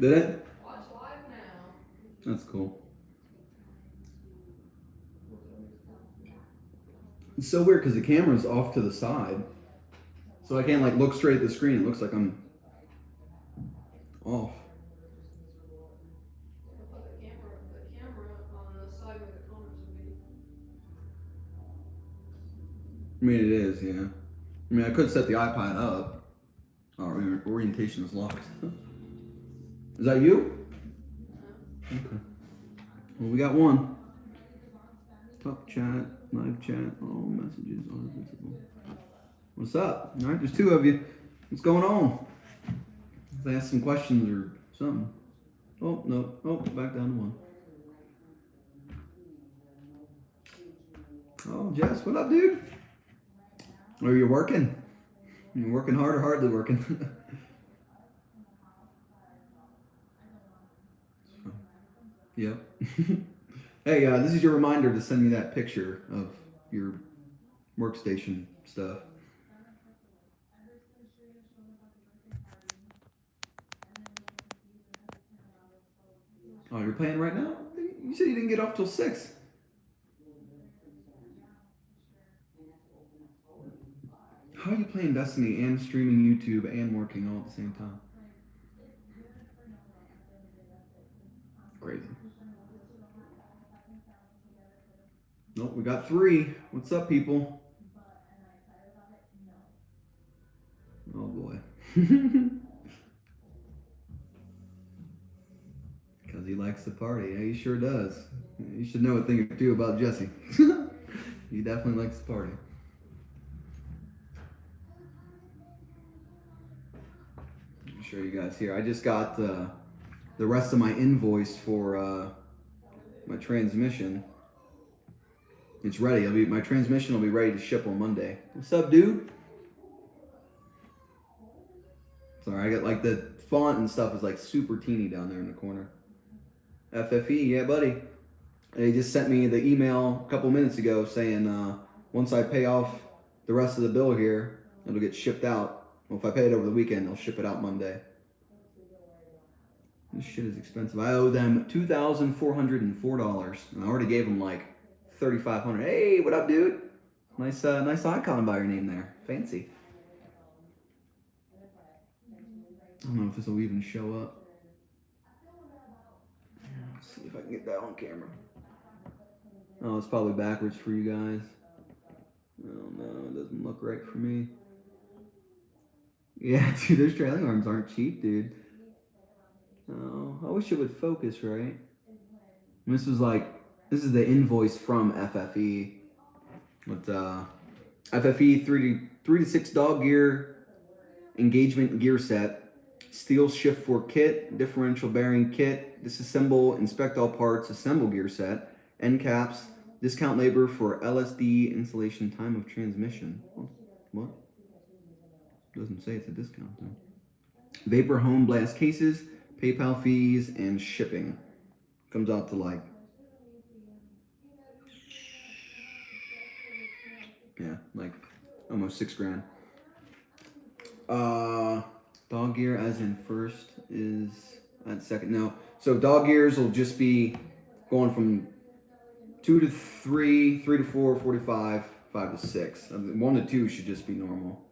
Did it? Watch live now. That's cool. It's so weird because the camera's off to the side. So I can't like look straight at the screen. It looks like I'm off. Put the camera on the side where the comments would be. I mean, it is, yeah. I mean, I could set the iPad up. Oh, orientation is locked. Is that you? No. Okay. Well, we got one. Talk chat, live chat, all messages are visible. What's up? All right, there's two of you. What's going on? Let's ask some questions or something. Oh, no. Oh, back down to one. Oh, Jess, what up, dude? Are you working? You working hard or hardly working? Yep. Hey, this is your reminder to send me that picture of your workstation stuff. Oh, you're playing right now? You said you didn't get off till 6. How are you playing Destiny and streaming YouTube and working all at the same time? Crazy. Nope, we got 3. What's up, people? Oh boy. Because he likes to party. Yeah, he sure does. You should know a thing or two about Jesse. He definitely likes to party. I'll show you guys here. I just got the rest of my invoice for my transmission. It's ready. My transmission will be ready to ship on Monday. What's up, dude? Sorry, I got like the font and stuff is like super teeny down there in the corner. FFE, yeah, buddy. They just sent me the email a couple minutes ago saying once I pay off the rest of the bill here, it'll get shipped out. Well, if I pay it over the weekend, they'll ship it out Monday. This shit is expensive. I owe them $2,404, and I already gave them like $3,500. Hey, what up, dude? Nice icon by your name there. Fancy. I don't know if this will even show up. Let's see if I can get that on camera. Oh, it's probably backwards for you guys. Oh no, it doesn't look right for me. Yeah, dude, those trailing arms aren't cheap, dude. Oh, I wish it would focus right. And this is the invoice from FFE. With FFE 3 to 6 dog gear engagement gear set. Steel shift fork kit, differential bearing kit, disassemble, inspect all parts, assemble gear set, end caps, discount labor for LSD installation, time of transmission. What? Doesn't say it's a discount though. Vapor home blast cases, PayPal fees, and shipping. Comes out to like, yeah, like almost $6,000. Dog gear as in first is at second. No. So dog gears will just be going from 2 to 3, 3 to 4, 45, 5 to 6. 1 to 2 should just be normal.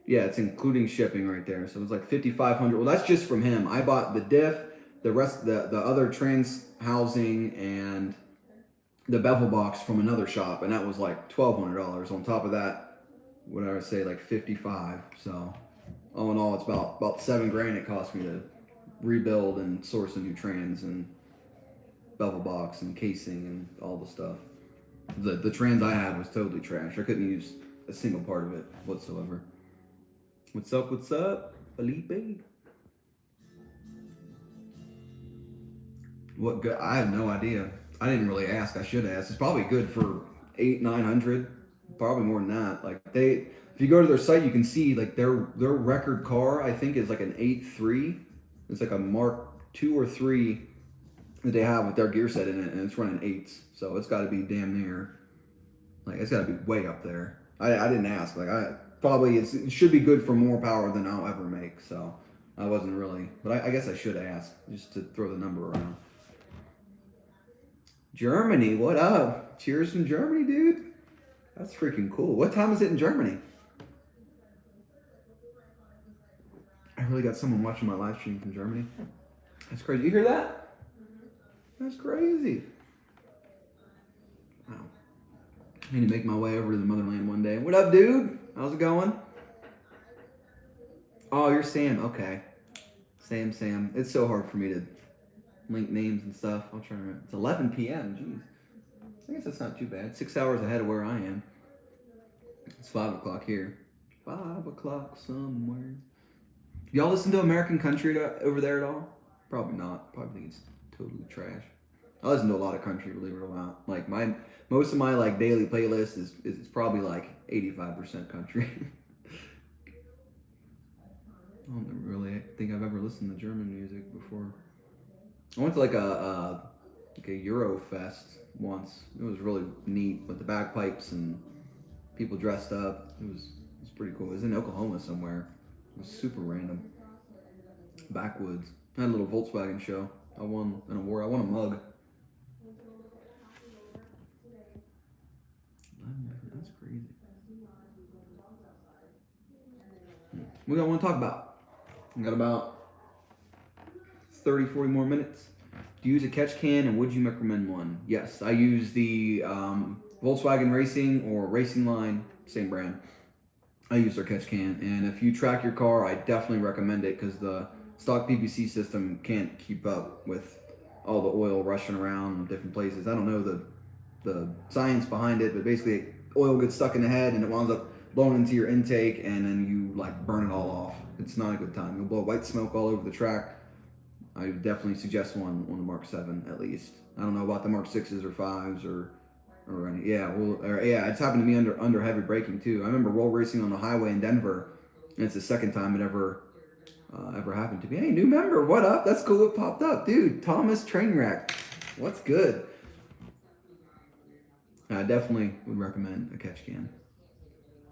Yeah, it's including shipping right there. So it's like $5,500. Well, that's just from him. I bought the diff, the rest, the other trans housing, and the bevel box from another shop, and that was like $1,200. On top of that, what I would say, like 55. So all in all, it's about $7,000 it cost me to rebuild and source a new trans and bevel box and casing and all the stuff. The trans I had was totally trash. I couldn't use a single part of it whatsoever. What's up, Felipe? What good? I have no idea. I didn't really ask. I should ask. It's probably good for $800-900, probably more than that. Like if you go to their site, you can see like their record car. I think is like an 8.3. It's like a Mark 2 or 3 that they have with their gear set in it, and it's running 8s. So it's got to be damn near. Like it's got to be way up there. I didn't ask. Like it should be good for more power than I'll ever make. So I wasn't really, but I guess I should ask just to throw the number around. Germany, what up? Cheers from Germany, dude. That's freaking cool. What time is it in Germany? I really got someone watching my live stream from Germany. That's crazy. You hear that? That's crazy. Wow. I need to make my way over to the motherland one day. What up, dude? How's it going? Oh, you're Sam. Okay. Sam. It's so hard for me to link names and stuff. I'll try to remember. It's 11 p.m. Jeez. I guess that's not too bad. 6 hours ahead of where I am. It's 5 o'clock here. 5 o'clock somewhere. Y'all listen to American country over there at all? Probably not. Probably think it's totally trash. I listen to a lot of country, believe it or not. Like most of my like daily playlist is probably like 85% country. I don't really think I've ever listened to German music before. I went to like a Eurofest once. It was really neat with the bagpipes and people dressed up. It was pretty cool. It was in Oklahoma somewhere. It was super random. Backwoods. I had a little Volkswagen show. I won an award. I won a mug. That's crazy. What do I want to talk about? We got about 30, 40 more minutes. Do you use a catch can, and would you recommend one? Yes, I use the Volkswagen Racing or Racing Line, same brand. I use their catch can, and if you track your car, I definitely recommend it because the stock PPC system can't keep up with all the oil rushing around in different places. I don't know the science behind it, but basically oil gets stuck in the head and it winds up blowing into your intake, and then you like burn it all off. It's not a good time. You'll blow white smoke all over the track. I would definitely suggest one on the Mark 7 at least. I don't know about the Mark 6s or 5s or any. Yeah, it's happened to me under heavy braking too. I remember roll racing on the highway in Denver, and it's the second time it ever happened to me. Hey, new member, what up? That's cool. It popped up, dude. Thomas Trainwreck, what's good? I definitely would recommend a catch can.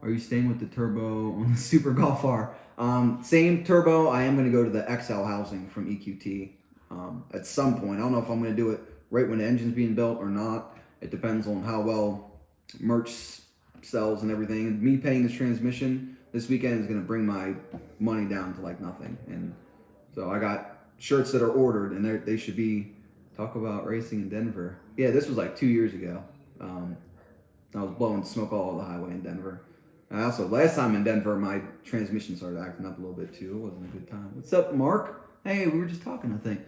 Are you staying with the turbo on the Super Golf R? Same turbo. I am going to go to the XL housing from EQT at some point. I don't know if I'm going to do it right when the engine's being built or not. It depends on how well merch sells and everything. And me paying this transmission this weekend is going to bring my money down to like nothing. And so I got shirts that are ordered, and they should be talk about racing in Denver. Yeah, this was like 2 years ago. I was blowing smoke all over the highway in Denver. I also, last time in Denver, my transmission started acting up a little bit too. It wasn't a good time. What's up, Mark? Hey, we were just talking, I think.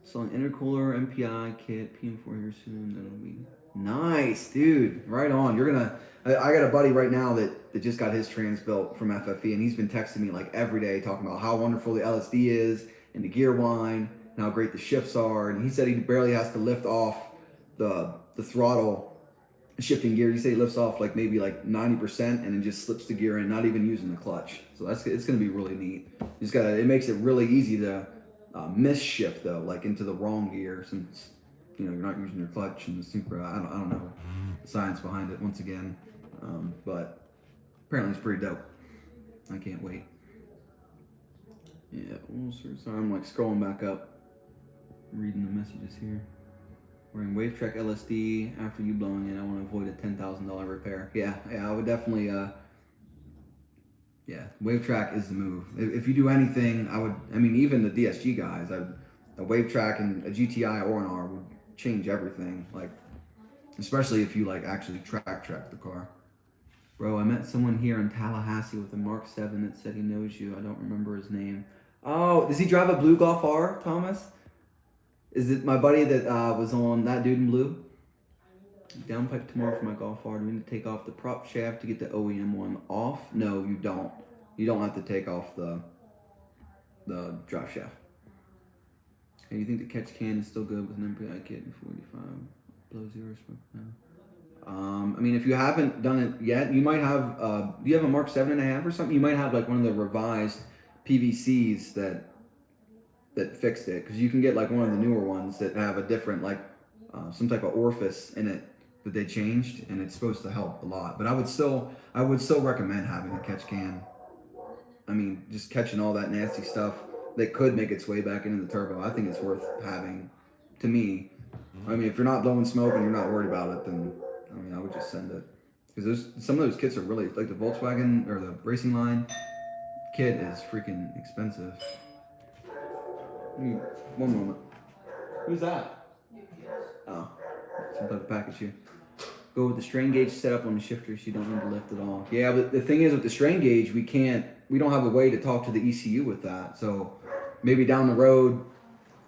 So an intercooler, MPI kit, PM4 here soon. That'll be nice, dude. Right on. I got a buddy right now that just got his trans built from FFE, and he's been texting me like every day talking about how wonderful the LSD is and the gear wine and how great the shifts are. And he said he barely has to lift off the throttle shifting gear. He said he lifts off like maybe like 90% and then just slips the gear in, not even using the clutch. So it's going to be really neat. It makes it really easy to miss shift though, like into the wrong gear, since you're not using your clutch and the super. I don't know the science behind it once again, but apparently it's pretty dope. I can't wait. Yeah, so I'm like scrolling back up, reading the messages here. Wearing WaveTrack LSD after you blowing it. I want to avoid a $10,000 repair. Yeah, I would definitely. WaveTrack is the move. If you do anything, even the DSG guys, a WaveTrack and a GTI or an R would change everything. Like, especially if you like actually track the car. Bro, I met someone here in Tallahassee with a Mark 7 that said he knows you. I don't remember his name. Oh, does he drive a blue Golf R, Thomas? Is it my buddy that was on That Dude in Blue? Downpipe tomorrow for my Golf R. Do we need to take off the prop shaft to get the OEM one off? No, you don't. You don't have to take off the drop shaft. Hey, you think the catch can is still good with an MPI kit in 45? Blow zero smoke now. If you haven't done it yet, you might have. Do you have a Mark 7.5 or something? You might have like one of the revised PVCs that fixed it, because you can get like one of the newer ones that have a different some type of orifice in it that they changed, and it's supposed to help a lot. But I would still recommend having a catch can. I mean, just catching all that nasty stuff that could make its way back into the turbo. I think it's worth having. To me, I mean, if you're not blowing smoke and you're not worried about it, then I mean, I would just send it. Because some of those kits are really, like the Volkswagen or the Racing Line kit is freaking expensive. One moment. Who's that? Oh, some type of package here. Go with the strain gauge setup on the shifters. You don't need to lift at all. Yeah, but the thing is with the strain gauge, we don't have a way to talk to the ECU with that. So maybe down the road,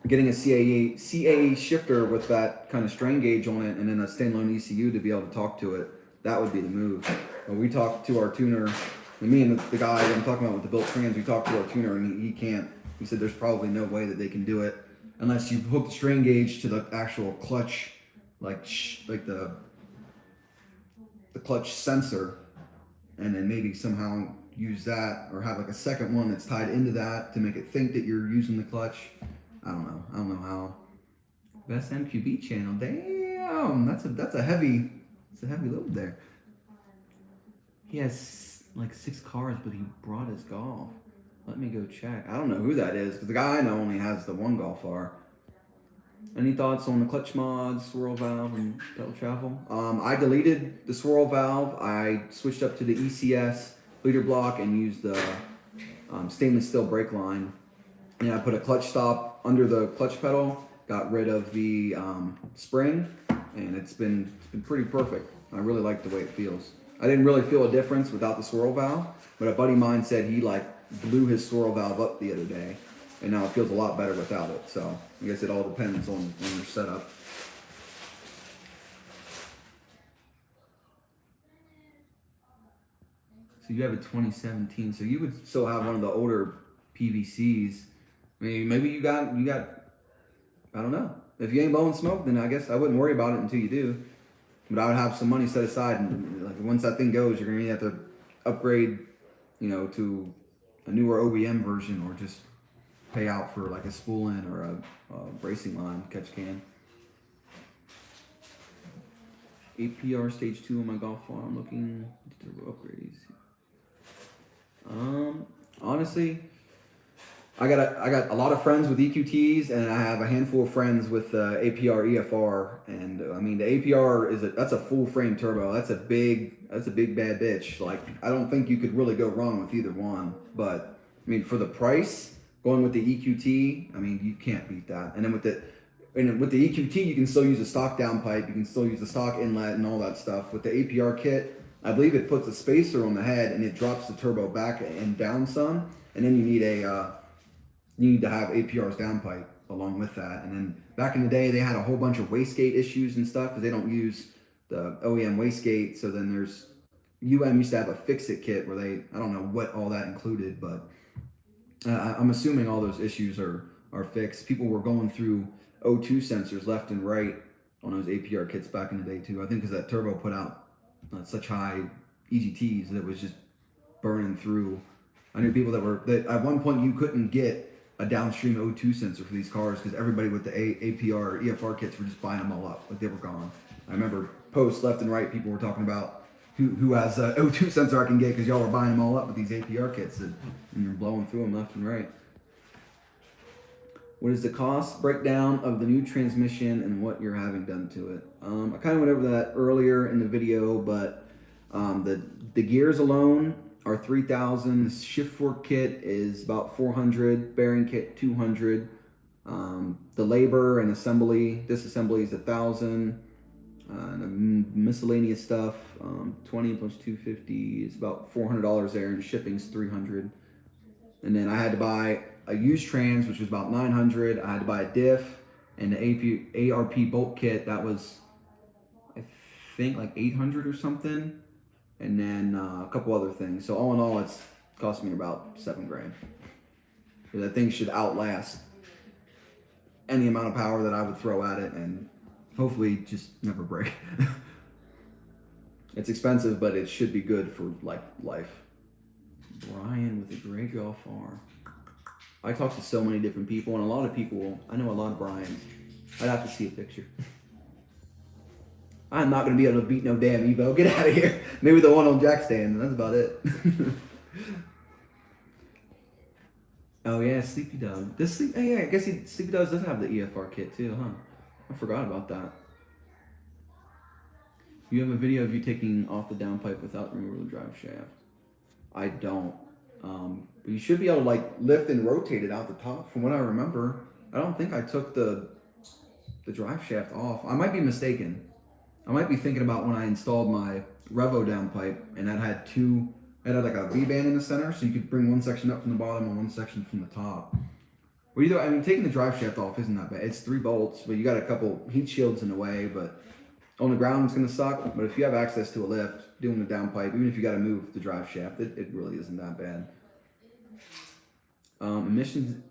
getting a CAE shifter with that kind of strain gauge on it and then a standalone ECU to be able to talk to it, that would be the move. When we talked to our tuner, me and the guy I'm talking about with the built trans, we talked to our tuner and he can't. He said there's probably no way that they can do it unless you hook the strain gauge to the actual clutch, like the clutch sensor, and then maybe somehow use that or have like a second one that's tied into that to make it think that you're using the clutch. I don't know how. Best MQB channel. Damn, that's a heavy load there. He has like 6 cars, but he brought his Golf. Let me go check. I don't know who that is because the guy I know only has the one Golf R. Any thoughts on the clutch mods, swirl valve, and pedal travel? I deleted the swirl valve. I switched up to the ECS leader block and used the stainless steel brake line. And I put a clutch stop under the clutch pedal, got rid of the spring, and it's been pretty perfect. I really like the way it feels. I didn't really feel a difference without the swirl valve, but a buddy of mine said he like blew his swirl valve up the other day, and now it feels a lot better without it. So I guess it all depends on your setup. So you have a 2017, so you would still have one of the older PVCs. I mean, maybe you got, I don't know. If you ain't blowing smoke, then I guess I wouldn't worry about it until you do. But I would have some money set aside, and like once that thing goes, you're gonna have to upgrade, to a newer OEM version, or just pay out for like a spool-in or a racing line catch can. APR stage 2 on my Golf R. I'm looking to upgrades. Honestly, I got a lot of friends with EQTs, and I have a handful of friends with APR EFR. And I mean, the APR that's a full frame turbo. That's a big bad bitch. Like, I don't think you could really go wrong with either one. But I mean, for the price, going with the EQT, I mean, you can't beat that. And then with the EQT, you can still use a stock downpipe. You can still use the stock inlet and all that stuff. With the APR kit, I believe it puts a spacer on the head and it drops the turbo back and down some. And then you need to have APR's downpipe along with that. And then back in the day, they had a whole bunch of wastegate issues and stuff because they don't use the OEM wastegate. So then used to have a fix-it kit where I don't know what all that included, but I'm assuming all those issues are fixed. People were going through O2 sensors left and right on those APR kits back in the day too. I think because that turbo put out such high EGTs that it was just burning through. I knew people that at one point you couldn't get a downstream O2 sensor for these cars because everybody with the APR EFR kits were just buying them all up, like they were gone. I remember posts left and right, people were talking about who has an O2 sensor I can get because y'all were buying them all up with these APR kits and you're blowing through them left and right. What is the cost breakdown of the new transmission and what you're having done to it? I kind of went over that earlier in the video, but the gears alone are $3,000. The shift fork kit is about $400. Bearing kit $200. The labor and assembly, disassembly is $1,000. Miscellaneous stuff, 20 plus 250 is about $400 there, and shipping's $300. And then I had to buy a used trans, which was about $900. I had to buy a diff and the ARP bolt kit. That was, I think, like $800 or something. And then a couple other things. So all in all, it's cost me about $7,000. So that thing should outlast any amount of power that I would throw at it, and hopefully just never break. It's expensive, but it should be good for like life. Brian with a gray Golf R. I talk to so many different people, and I know a lot of Brians. I'd have to see a picture. I'm not gonna be able to beat no damn Evo. Get out of here. Maybe the one on jack stand, and that's about it. Oh yeah, Sleepy Dog. Yeah, I guess Sleepy Dogs does have the EFR kit too, huh? I forgot about that. You have a video of you taking off the downpipe without removing the drive shaft. I don't. But you should be able to like lift and rotate it out the top. From what I remember, I don't think I took the drive shaft off. I might be mistaken. I might be thinking about when I installed my Revo downpipe and it had like a V-band in the center, so you could bring one section up from the bottom and one section from the top. Well, either, I mean, taking the drive shaft off isn't that bad. It's 3 bolts, but you got a couple heat shields in the way, but on the ground it's gonna suck. But if you have access to a lift, doing the downpipe, even if you got to move the drive shaft, it really isn't that bad. Emissions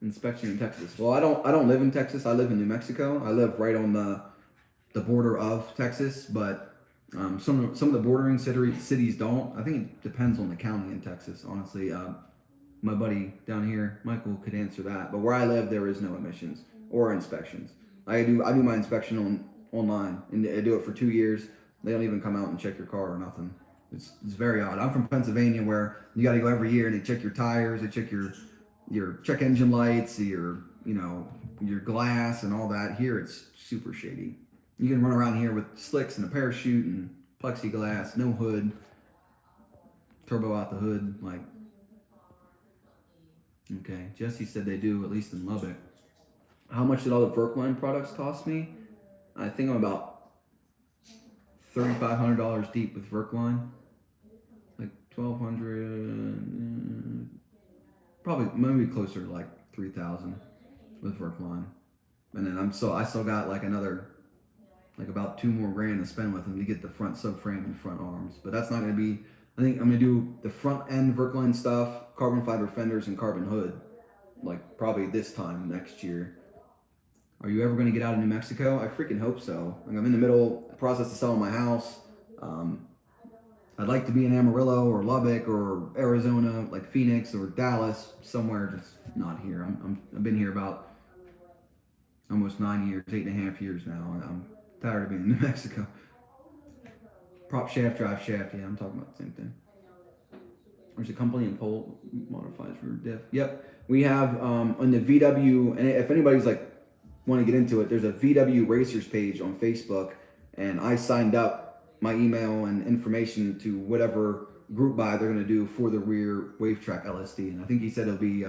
inspection in Texas. Well, I don't live in Texas. I live in New Mexico. I live right on the border of Texas, but some of the bordering cities don't. I think it depends on the county in Texas. Honestly, my buddy down here, Michael, could answer that. But where I live, there is no emissions or inspections. I do my inspection online, and I do it for 2 years. They don't even come out and check your car or nothing. It's very odd. I'm from Pennsylvania, where you got to go every year and they check your tires, they check your check engine lights, your glass and all that. Here it's super shady. You can run around here with slicks and a parachute and plexiglass, no hood, turbo out the hood. Like, okay, Jesse said they do, at least in Lubbock. How much did all the Verkline products cost me? I think I'm about $3,500 deep with Verkline. Like $1,200, probably maybe closer to like $3,000 with Verkline. And then I still got like another, like about 2 more grand to spend with them to get the front subframe and front arms. But that's not going to be, I think I'm going to do the front end Verkline stuff, carbon fiber fenders and carbon hood, like probably this time next year. Are you ever going to get out of New Mexico? I freaking hope so. Like, I'm in the middle process of selling my house. I'd like to be in Amarillo or Lubbock or Arizona, like Phoenix or Dallas, somewhere, just not here. I've been here about almost 9 years, 8.5 years now. I'm tired of being in New Mexico. Prop shaft, drive shaft. Yeah, I'm talking about the same thing. There's a company in Pole modifies rear diff. Yep, we have on the VW, and if anybody's like want to get into it, there's a VW Racers page on Facebook, and I signed up my email and information to whatever group buy they're going to do for the rear wave track LSD, and I think he said it'll be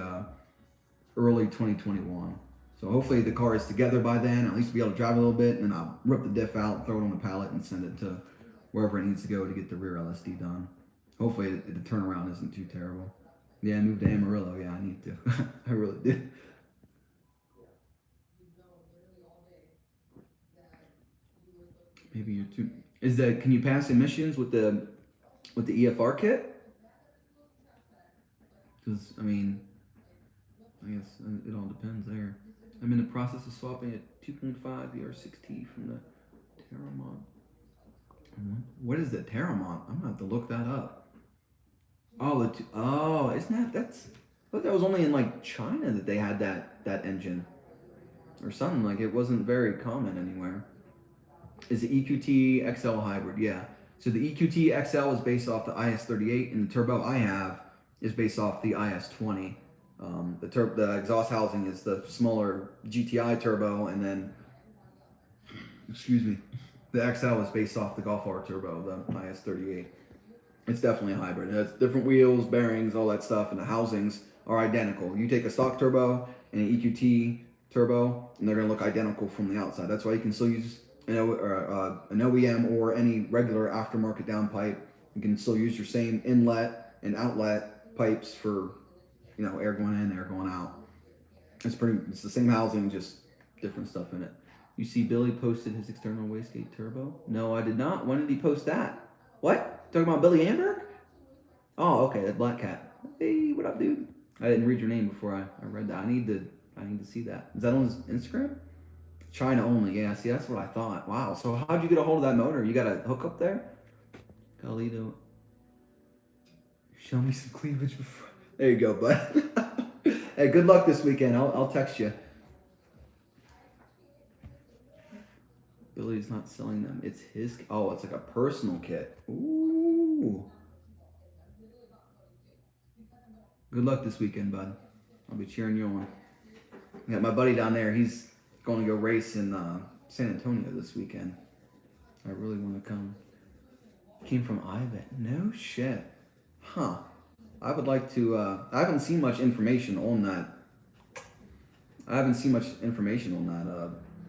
early 2021. So hopefully the car is together by then, at least be able to drive a little bit, and then I'll rip the diff out, throw it on the pallet, and send it to wherever it needs to go to get the rear LSD done. Hopefully the turnaround isn't too terrible. Yeah, I moved to Amarillo. Yeah, I need to. I really did. Maybe you're too. Can you pass emissions with the EFR kit? Because I mean, I guess it all depends there. I'm in the process of swapping a 2.5 BR6T from the Terramont. What is the Terramont? I'm gonna have to look that up. Oh, isn't that's? I thought that was only in like China that they had that engine, or something. Like, it wasn't very common anywhere. Is the EQT XL hybrid? Yeah. So the EQT XL is based off the IS38, and the turbo I have is based off the IS20. The exhaust housing is the smaller GTI turbo, and then, the XL is based off the Golf R turbo, the IS38. It's definitely a hybrid. It has different wheels, bearings, all that stuff, and the housings are identical. You take a stock turbo and an EQT turbo, and they're going to look identical from the outside. That's why you can still use an OEM or any regular aftermarket downpipe. You can still use your same inlet and outlet pipes for, air going in, air going out. It's the same housing, just different stuff in it. You see Billy posted his external wastegate turbo? No, I did not. When did he post that? What? Talking about Billy Amberg? Oh, okay, that Black Cat. Hey, what up, dude? I didn't read your name before I read that. I need to see that. Is that on his Instagram? China only, yeah. See, that's what I thought. Wow. So how'd you get a hold of that motor? You got a hookup there? Galito. Show me some cleavage before. There you go, bud. Hey, good luck this weekend. I'll text you. Billy's not selling them. It's his. Oh, it's like a personal kit. Ooh. Good luck this weekend, bud. I'll be cheering you on. I got my buddy down there. He's going to go race in San Antonio this weekend. I really want to come. Came from Ivan. No shit. Huh. I would like to. I haven't seen much information on that.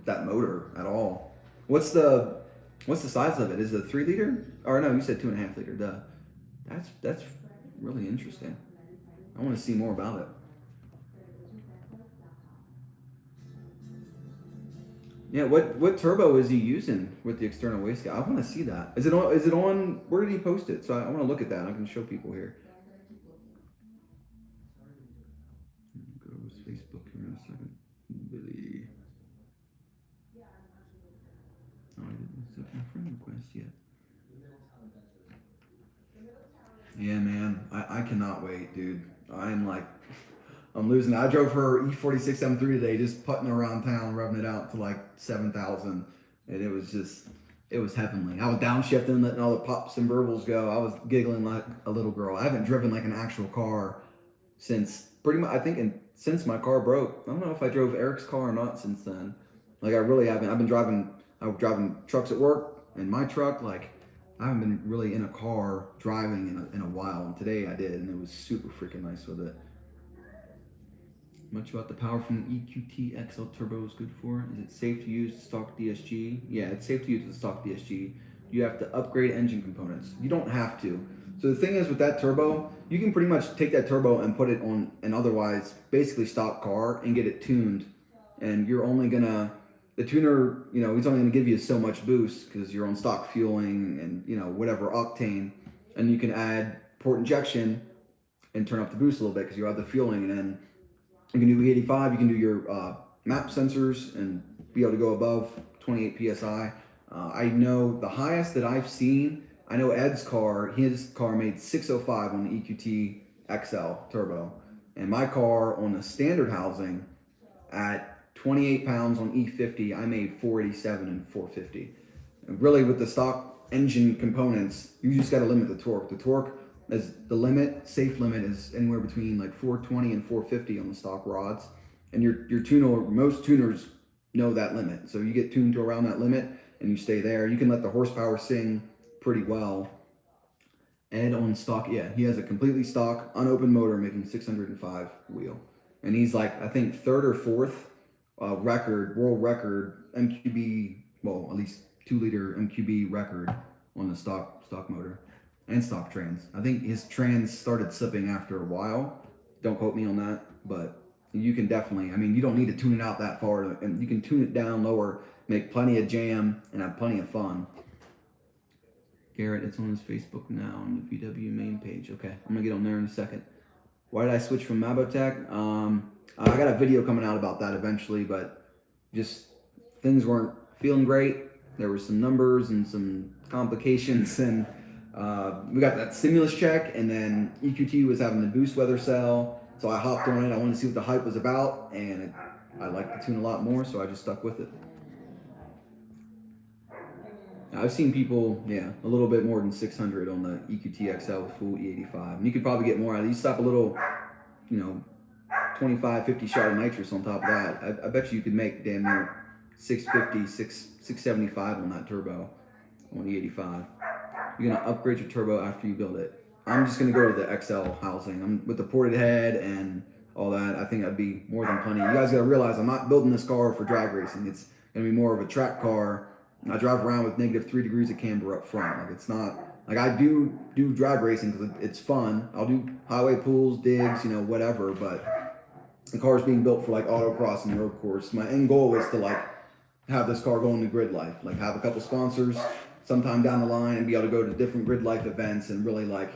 That motor at all. What's the size of it? Is it a 3 liter? Or no, you said 2.5 liter. Duh. That's really interesting. I want to see more about it. Yeah, what turbo is he using with the external wastegate? I want to see that. Is it on? Where did he post it? So I want to look at that. I can show people here. Go to Facebook here in a second. Billy. Oh, I didn't accept my friend request yet. Yeah, man, I cannot wait, dude. I'm losing. I drove her E46 M3 today, just putting around town, rubbing it out to like 7,000, and it was heavenly. I was downshifting, letting all the pops and burbles go. I was giggling like a little girl. I haven't driven like an actual car since pretty much, I think, since my car broke. I don't know if I drove Eric's car or not since then. Like I really haven't. I was driving trucks at work, and my truck, like I haven't been really in a car driving in a while. And today I did, and it was super freaking nice with it. Much about the power from the EQT XL turbo is good for? Is it safe to use the stock DSG? Yeah, it's safe to use the stock DSG. You have to upgrade engine components. You don't have to. So the thing is with that turbo, you can pretty much take that turbo and put it on an otherwise basically stock car and get it tuned. And you're only gonna, the tuner, he's only gonna give you so much boost because you're on stock fueling and whatever octane. And you can add port injection and turn up the boost a little bit because you have the fueling, and then you can do E85, you can do your map sensors and be able to go above 28 PSI. I know the highest that I've seen, I know Ed's car, his car made 605 on the EQT XL turbo. And my car on the standard housing at 28 pounds on E50, I made 487 and 450. And really with the stock engine components, you just got to limit the torque. The torque, as the limit, safe limit, is anywhere between like 420 and 450 on the stock rods. And your tuner, most tuners know that limit. So you get tuned to around that limit and you stay there. You can let the horsepower sing pretty well. Ed on stock, yeah, he has a completely stock, unopened motor making 605 wheel. And he's like, I think 3rd or 4th world record MQB, well, at least 2 liter MQB record on the stock motor. And stock trans. I think his trans started slipping after a while. Don't quote me on that, but you can definitely, you don't need to tune it out that far, and you can tune it down lower, make plenty of jam, and have plenty of fun. Garrett, it's on his Facebook now on the VW main page. Okay, I'm gonna get on there in a second. Why did I switch from Mabotech? I got a video coming out about that eventually, but just things weren't feeling great. There were some numbers and some complications, and we got that stimulus check, and then EQT was having the boost weather cell, so I hopped on it. I wanted to see what the hype was about, and I like the tune a lot more, so I just stuck with it. I've seen people, a little bit more than 600 on the EQT XL with full E85, and you could probably get more out of it. You slap a little, 25, 50 shot of nitrous on top of that. I bet you could make damn near 650, 675 on that turbo on the E85. You're gonna upgrade your turbo after you build it. I'm just gonna go to the XL housing. With the ported head and all that, I think that'd be more than plenty. You guys gotta realize I'm not building this car for drag racing. It's gonna be more of a track car. I drive around with -3 degrees of camber up front. Like it's not like I do drag racing because it's fun. I'll do highway pulls, digs, whatever. But the car's being built for like autocross and road course. My end goal is to like have this car go into grid life, like have a couple sponsors sometime down the line and be able to go to different grid life events and really like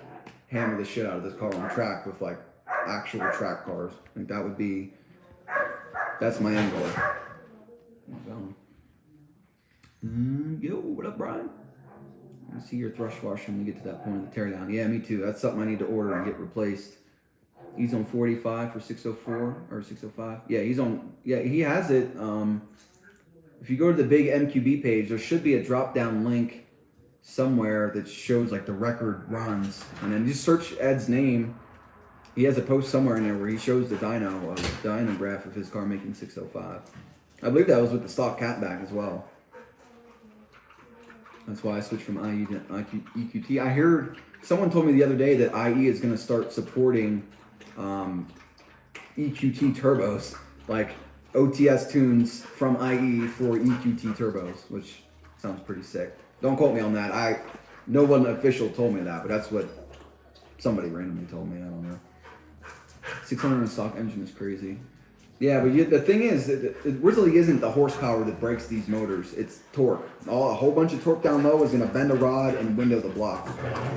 hammer the shit out of this car on track with like actual track cars. I think that's my end goal. Yo, what up, Brian? I see your thrush washer when you get to that point of the teardown. Yeah, me too. That's something I need to order and get replaced. He's on 45 for 604 or 605. Yeah, he has it. if you go to the big MQB page, there should be a drop down link somewhere that shows like the record runs, and then just search Ed's name. He has a post somewhere in there where he shows the dyno graph of his car making 605. I believe that was with the stock catback as well. That's why I switched from IE to EQT. I heard someone told me the other day that IE is going to start supporting EQT turbos, like OTS tunes from IE for EQT turbos, which sounds pretty sick. Don't quote me on that. No one official told me that, but that's what somebody randomly told me. I don't know. 600 in stock engine is crazy. Yeah, but the thing is, it really isn't the horsepower that breaks these motors. It's torque. A whole bunch of torque down low is going to bend a rod and window the block.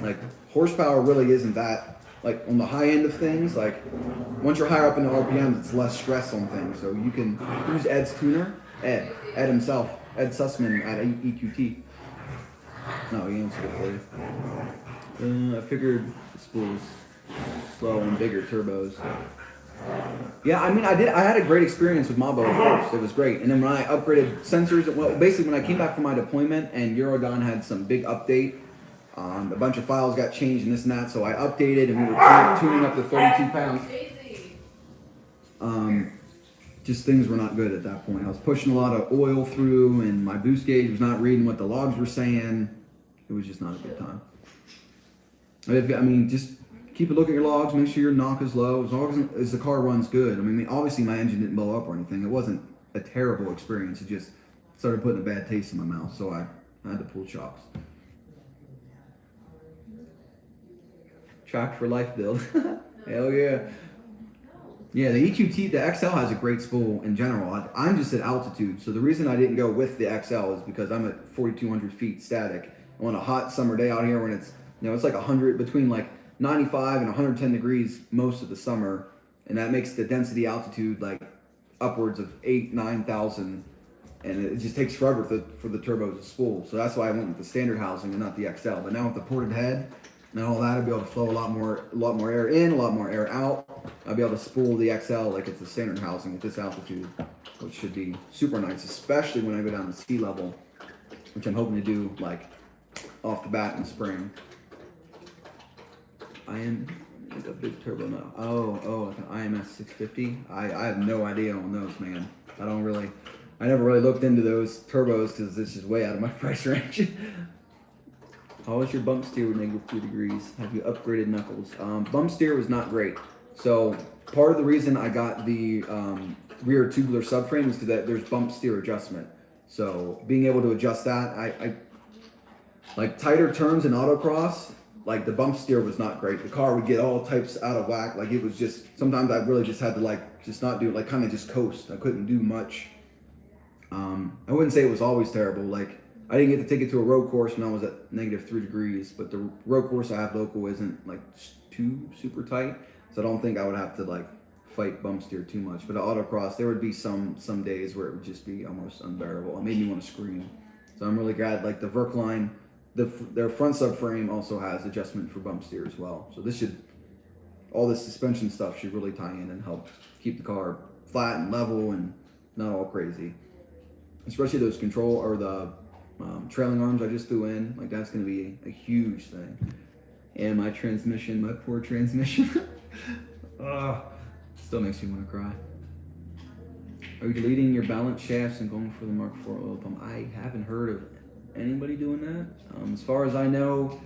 Like, horsepower really isn't that. Like, on the high end of things, like, once you're higher up in the RPMs, it's less stress on things. So you can use Ed's tuner, Ed himself, Ed Sussman at EQT. No, he answered it for you. I figured the spool was slow and bigger turbos. Yeah, I mean, I had a great experience with Mabo at first. It was great. And then when I upgraded sensors, well, basically when I came back from my deployment and Eurodon had some big update, a bunch of files got changed and this and that, so I updated and we were tuning up to 32 pounds. Just things were not good at that point. I was pushing a lot of oil through and my boost gauge was not reading what the logs were saying. It was just not a good time. I mean, just keep a look at your logs, make sure your knock is low, as long as the car runs good. I mean, obviously my engine didn't blow up or anything. It wasn't a terrible experience. It just started putting a bad taste in my mouth, so I had to pull chocks. Track for life build. Hell yeah. Yeah, the EQT, the XL has a great spool in general. I'm just at altitude, so the reason I didn't go with the XL is because I'm at 4,200 feet static. On a hot summer day out here when it's, it's like 100, between like 95 and 110 degrees most of the summer, and that makes the density altitude like upwards of 9,000, and it just takes forever for the turbos to spool. So that's why I went with the standard housing and not the XL. But now with the ported head and all that, I'll be able to flow a lot more air in, a lot more air out. I'll be able to spool the XL like it's the standard housing at this altitude, which should be super nice, especially when I go down to sea level, which I'm hoping to do like off the bat in spring. I am like a big turbo now. Oh, like an IMS 650. I have no idea on those, man. I never really looked into those turbos because it's just way out of my price range. How was your bump steer with -3 degrees? Have you upgraded knuckles? Bump steer was not great. So part of the reason I got the rear tubular subframe is because there's bump steer adjustment. So being able to adjust that, I like tighter turns in autocross. Like the bump steer was not great. The car would get all types out of whack. Like it was just, sometimes I really just had to just not do it, kind of just coast. I couldn't do much. I wouldn't say it was always terrible. Like I didn't get to take it to a road course when I was at -3 degrees, but the road course I have local isn't like too super tight. So I don't think I would have to fight bump steer too much. But at autocross, there would be some days where it would just be almost unbearable. It made me want to scream. So I'm really glad the Verkline, their front subframe also has adjustment for bump steer as well. So all this suspension stuff should really tie in and help keep the car flat and level and not all crazy. Especially those control or the trailing arms I just threw in. Like that's going to be a huge thing. And my poor transmission. Still makes me want to cry. Are you deleting your balance shafts and going for the Mark IV oil pump? I haven't heard of anybody doing that. As far as I know,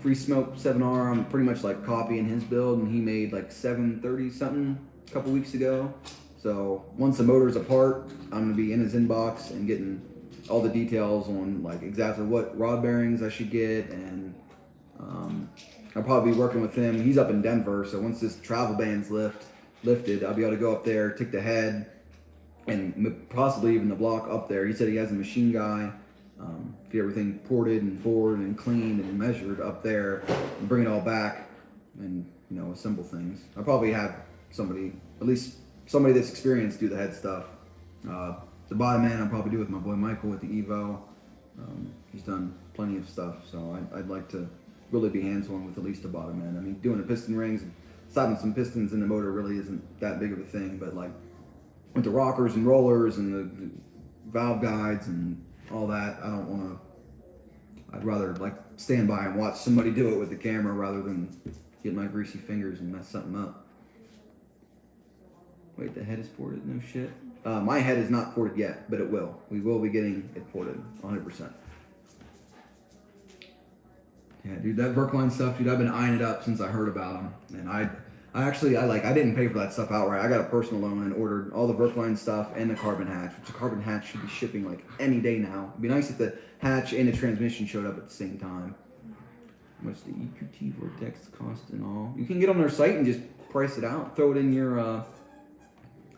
Free Smoke 7R, I'm pretty much copying his build, and he made 730 something a couple weeks ago. So once the motor's apart, I'm gonna be in his inbox and getting all the details on exactly what rod bearings I should get, and I'll probably be working with him. He's up in Denver, so once this travel ban's lifted, I'll be able to go up there, take the head, and possibly even the block up there. He said he has a machine guy. Get everything ported and bored and cleaned and measured up there, and bring it all back, and assemble things. I'll probably have at least somebody that's experienced, do the head stuff. The bottom end I'll probably do with my boy Michael with the Evo. He's done plenty of stuff, so I'd like to really be hands-on with at least the bottom end. I mean, doing the piston rings, stopping some pistons in the motor really isn't that big of a thing, but with the rockers and rollers and the valve guides and all that. I don't want to. I'd rather like stand by and watch somebody do it with the camera rather than get my greasy fingers and mess something up. Wait, the head is ported? No shit. My head is not ported yet, but it will. We will be getting it ported, 100%. Yeah, dude, that Verkline stuff, dude, I've been eyeing it up since I heard about them. And I didn't pay for that stuff outright. I got a personal loan and ordered all the Verkline stuff and the carbon hatch, which the carbon hatch should be shipping like any day now. It'd be nice if the hatch and the transmission showed up at the same time. How much the EQT Vortex cost and all? You can get on their site and just price it out. Throw it in your,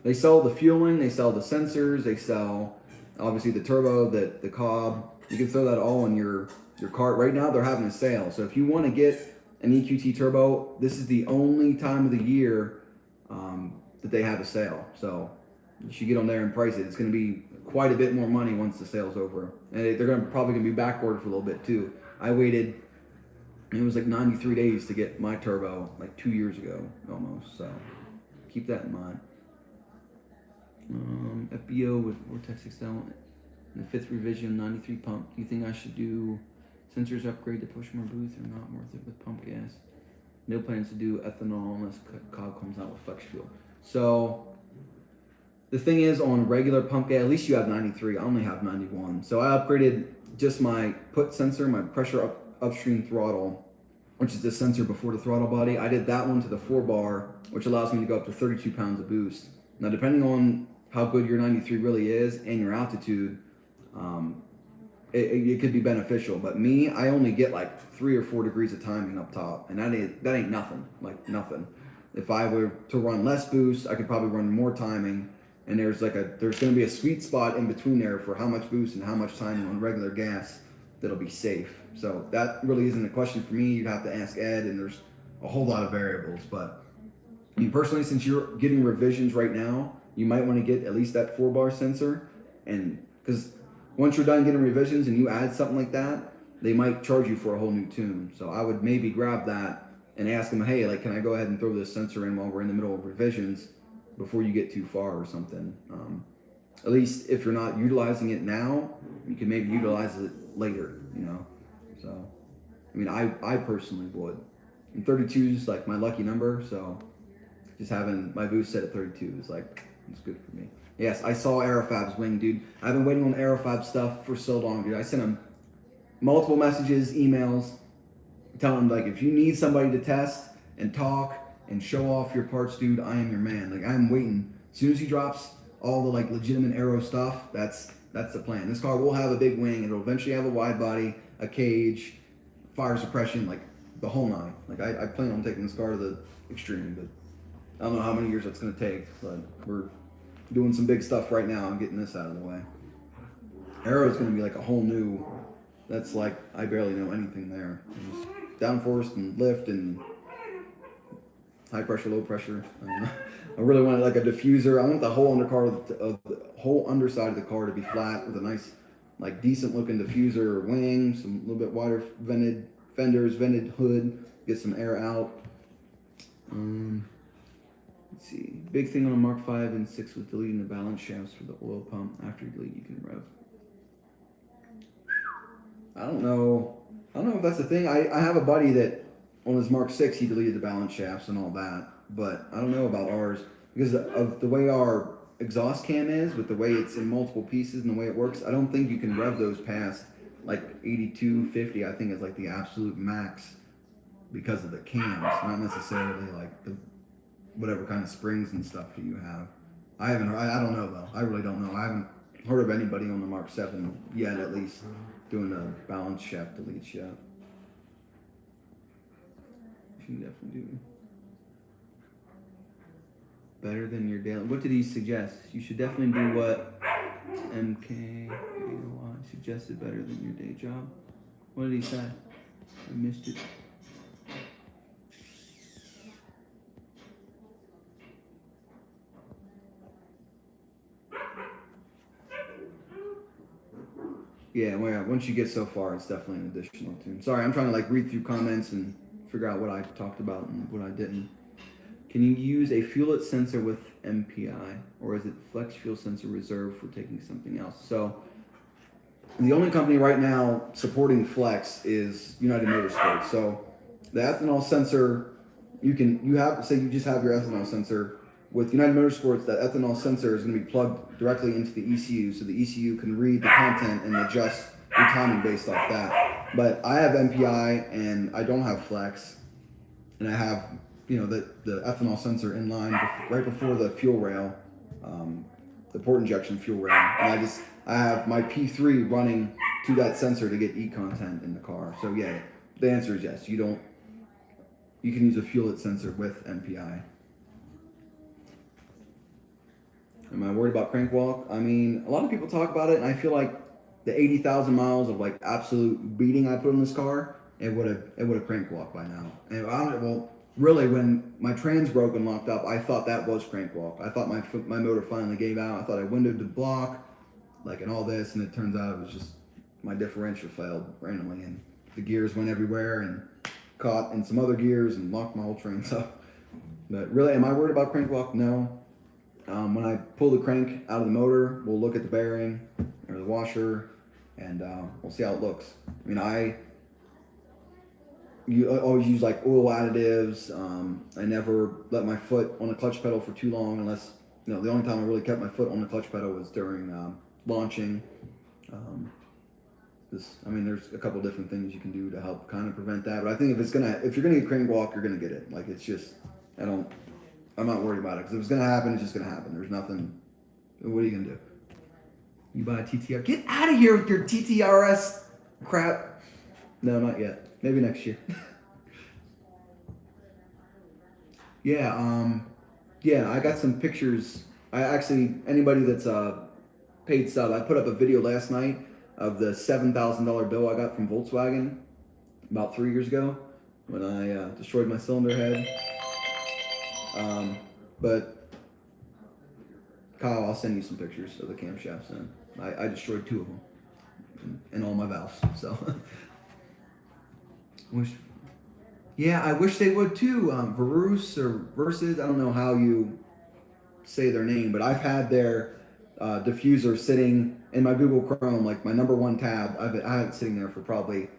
they sell the fueling, they sell the sensors, they sell obviously the turbo, the cob. You can throw that all in your cart. Right now they're having a sale. So if you want to get an EQT turbo, this is the only time of the year that they have a sale. So you should get on there and price it. It's going to be quite a bit more money once the sale's over. And they're probably going to be backordered for a little bit too. I waited, it was like 93 days to get my turbo like 2 years ago almost. So keep that in mind. FBO with Vortex XL in the 5th revision 93 pump. Do you think I should do sensors upgrade to push more boost or not worth it with pump gas? No plans to do ethanol unless cob comes out with flex fuel. So the thing is, on regular pump gas, at least you have 93. I only have 91. So I upgraded just my put sensor, my pressure upstream throttle, which is the sensor before the throttle body. I did that one to the 4-bar, which allows me to go up to 32 pounds of boost. Now, depending on how good your 93 really is and your altitude, it could be beneficial. But me, I only get like 3 or 4 degrees of timing up top, and that ain't nothing, like nothing. If I were to run less boost, I could probably run more timing, and there's going to be a sweet spot in between there for how much boost and how much timing on regular gas that'll be safe. So that really isn't a question for me. You'd have to ask Ed, and there's a whole lot of variables. But I mean, personally, since you're getting revisions right now, you might want to get at least that 4-bar sensor, and because once you're done getting revisions and you add something like that, they might charge you for a whole new tune. So I would maybe grab that and ask them, hey, like, can I go ahead and throw this sensor in while we're in the middle of revisions before you get too far or something. At least if you're not utilizing it now, you can maybe utilize it later, you know. So, I mean, I personally would. And 32 is like my lucky number, so just having my boost set at 32 is like, it's good for me. Yes, I saw Aerofab's wing, dude. I've been waiting on Aerofab stuff for so long, dude. I sent him multiple messages, emails, telling him, like, if you need somebody to test and talk and show off your parts, dude, I am your man. Like, I'm waiting. As soon as he drops all the, like, legitimate aero stuff, that's the plan. This car will have a big wing. It'll eventually have a wide body, a cage, fire suppression, like, the whole nine. Like, I plan on taking this car to the extreme, but I don't know how many years that's going to take, but we're doing some big stuff right now and getting this out of the way. Aero is going to be like a whole new, that's like, I barely know anything there. Just downforce and lift and high pressure, low pressure. I really wanted like a diffuser. I want the whole whole underside of the car to be flat with a nice, like, decent looking diffuser or wing, some little bit wider vented fenders, vented hood, get some air out. Let's see. Big thing on a Mark 5 and 6 was deleting the balance shafts for the oil pump. After you delete, you can rev. I don't know if that's the thing. I have a buddy that on his Mark 6 he deleted the balance shafts and all that, but I don't know about ours because of the way our exhaust cam is, with the way it's in multiple pieces and the way it works. I don't think you can rev those past like 82, 50. I think it's like the absolute max because of the cams, not necessarily like the whatever kind of springs and stuff do you have. I don't know though. I really don't know. I haven't heard of anybody on the Mark 7 yet, at least, doing a balance shaft deletes yet. You should definitely do better than your daily. What did he suggest? You should definitely do what MK suggested, better than your day job. What did he say? I missed it. Yeah, well, once you get so far, it's definitely an additional tune. Sorry, I'm trying to like read through comments and figure out what I talked about and what I didn't. Can you use a fuelet sensor with MPI, or is it flex fuel sensor reserved for taking something else? So the only company right now supporting flex is United Motorsports. So the ethanol sensor, you just have your ethanol sensor. With United Motorsports, that ethanol sensor is going to be plugged directly into the ECU, so the ECU can read the content and adjust your timing based off that. But I have MPI and I don't have flex, and I have the ethanol sensor in line right before the fuel rail, the port injection fuel rail, and I have my P3 running to that sensor to get E content in the car. So yeah, the answer is yes. You can use a fuelet sensor with MPI. Am I worried about crank walk? I mean, a lot of people talk about it, and I feel like the 80,000 miles of like absolute beating I put on this car, it would have crank walked by now. And really, when my trans broke and locked up, I thought that was crank walk. I thought my motor finally gave out. I thought I windowed the block, and all this, and it turns out it was just my differential failed randomly, and the gears went everywhere and caught in some other gears and locked my whole trains up. But really, am I worried about crank walk? No. When I pull the crank out of the motor, we'll look at the bearing or the washer, and we'll see how it looks. I mean, you always use like oil additives. I never let my foot on the clutch pedal for too long, unless the only time I really kept my foot on the clutch pedal was during launching. There's a couple different things you can do to help kind of prevent that. But I think if you're gonna get crank walk, you're gonna get it. Like, it's just, I'm not worried about it, because if it's gonna happen, it's just gonna happen. There's nothing. What are you gonna do? You buy a TTR? Get out of here with your TTRS crap. No, not yet. Maybe next year. Yeah, I got some pictures. Anybody that's paid sub, I put up a video last night of the $7,000 bill I got from Volkswagen about 3 years ago when I destroyed my cylinder head. But Kyle, I'll send you some pictures of the camshafts, and I destroyed 2 of them and all my valves. So I wish they would too. Verus or Versus, I don't know how you say their name, but I've had their diffuser sitting in my Google Chrome, like my #1 tab. I had it sitting there for probably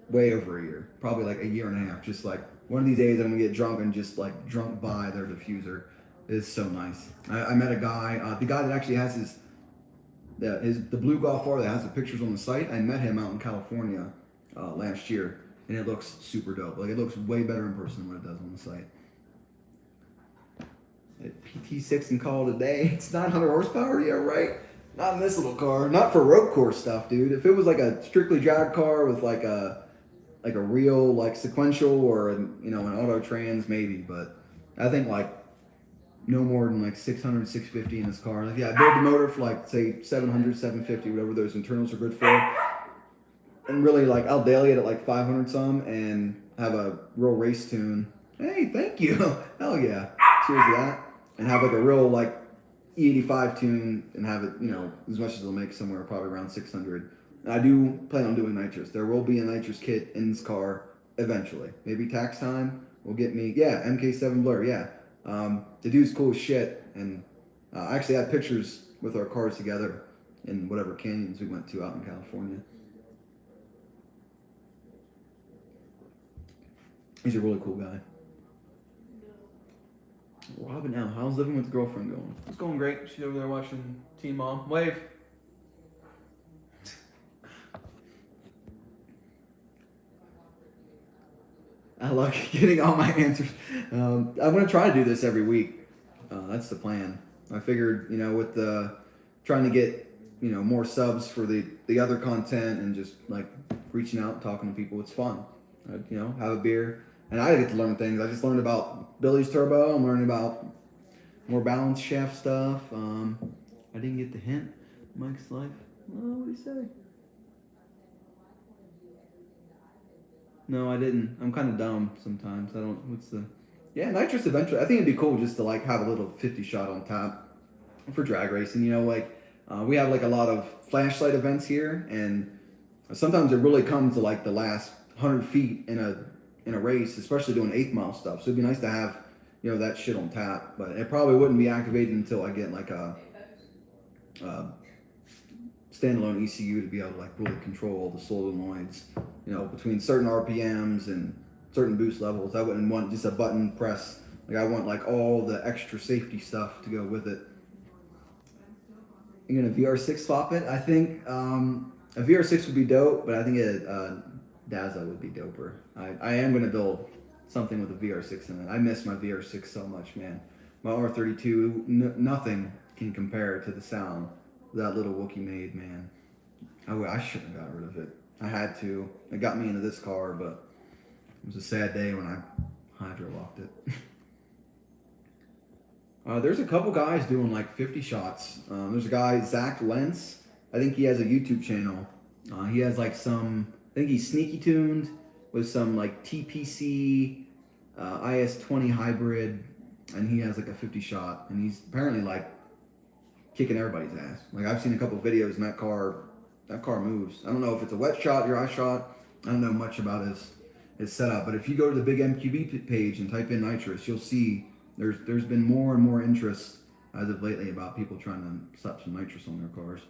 way over a year, probably like a year and a half. Just like, one of these days I'm gonna get drunk and just like drunk by their diffuser. It's so nice. I met a guy, the guy that actually has the blue Golf R that has the pictures on the site. I met him out in California last year, and it looks super dope. Like, it looks way better in person than what it does on the site. PT6 and call it a day. It's 900 horsepower, yeah, right? Not in this little car. Not for road course stuff, dude. If it was like a strictly drag car with like a real like sequential or an auto trans, maybe. But I think like no more than like 600, 650 in this car. Like, yeah, I build the motor for like say 700, 750, whatever those internals are good for. And really, like, I'll daily it at like 500 some and have a real race tune. Hey, thank you. Hell yeah. Cheers to that. And have like a real like E85 tune and have it, as much as it'll make, somewhere probably around 600. And I do plan on doing nitrous. There will be a nitrous kit in this car eventually. Maybe tax time will get me, MK7 Blur, yeah. The dude's cool as shit. And I actually had pictures with our cars together in whatever canyons we went to out in California. He's a really cool guy. Robin L. How's living with the girlfriend going? It's going great. She's over there watching Teen Mom. Wave. I like getting all my answers. I'm going to try to do this every week. That's the plan. I figured, with the trying to get, more subs for the other content and just like reaching out and talking to people. It's fun. Have a beer. And I get to learn things. I just learned about Billy's turbo. I'm learning about more balance shaft stuff. I didn't get the hint. Mike's life. What did he say? No, I didn't. I'm kind of dumb sometimes. I don't. Nitrous eventually. I think it'd be cool just to like have a little 50 shot on top for drag racing. We have like a lot of flashlight events here, and sometimes it really comes to like the last 100 feet in a race, especially doing 8th mile stuff. So it'd be nice to have, you know, that shit on tap. But it probably wouldn't be activated until I get like a standalone ECU to be able to like really control the solenoids, you know, between certain RPMs and certain boost levels. I wouldn't want just a button press. Like I want like all the extra safety stuff to go with it. You're gonna VR6 swap it? I think a VR6 would be dope, but I think a Daza would be doper. I am gonna build something with a VR6 in it. I miss my VR6 so much, man. My R32, nothing can compare to the sound that little Wookiee made, man. I shouldn't have got rid of it. I had to. It got me into this car, but it was a sad day when I hydro locked it. There's a couple guys doing like 50 shots. There's a guy, Zach Lentz. I think he has a YouTube channel. He has like some, I think he's sneaky tuned with some like TPC IS-20 hybrid, and he has like a 50 shot, and he's apparently like kicking everybody's ass. Like I've seen a couple videos, and that car moves. I don't know if it's a wet shot, dry shot. I don't know much about his setup, but if you go to the big MQB page and type in nitrous, you'll see there's been more and more interest as of lately about people trying to slap some nitrous on their cars.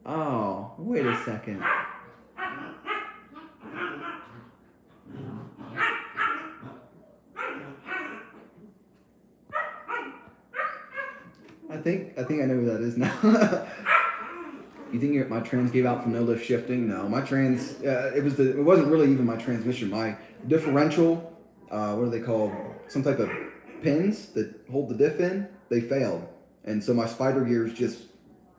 Oh, wait a second. I think I know who that is now. You think my trans gave out from no lift shifting? No, my trans, it wasn't really even my transmission. My differential, what are they called? Some type of pins that hold the diff in, they failed. And so my spider gears just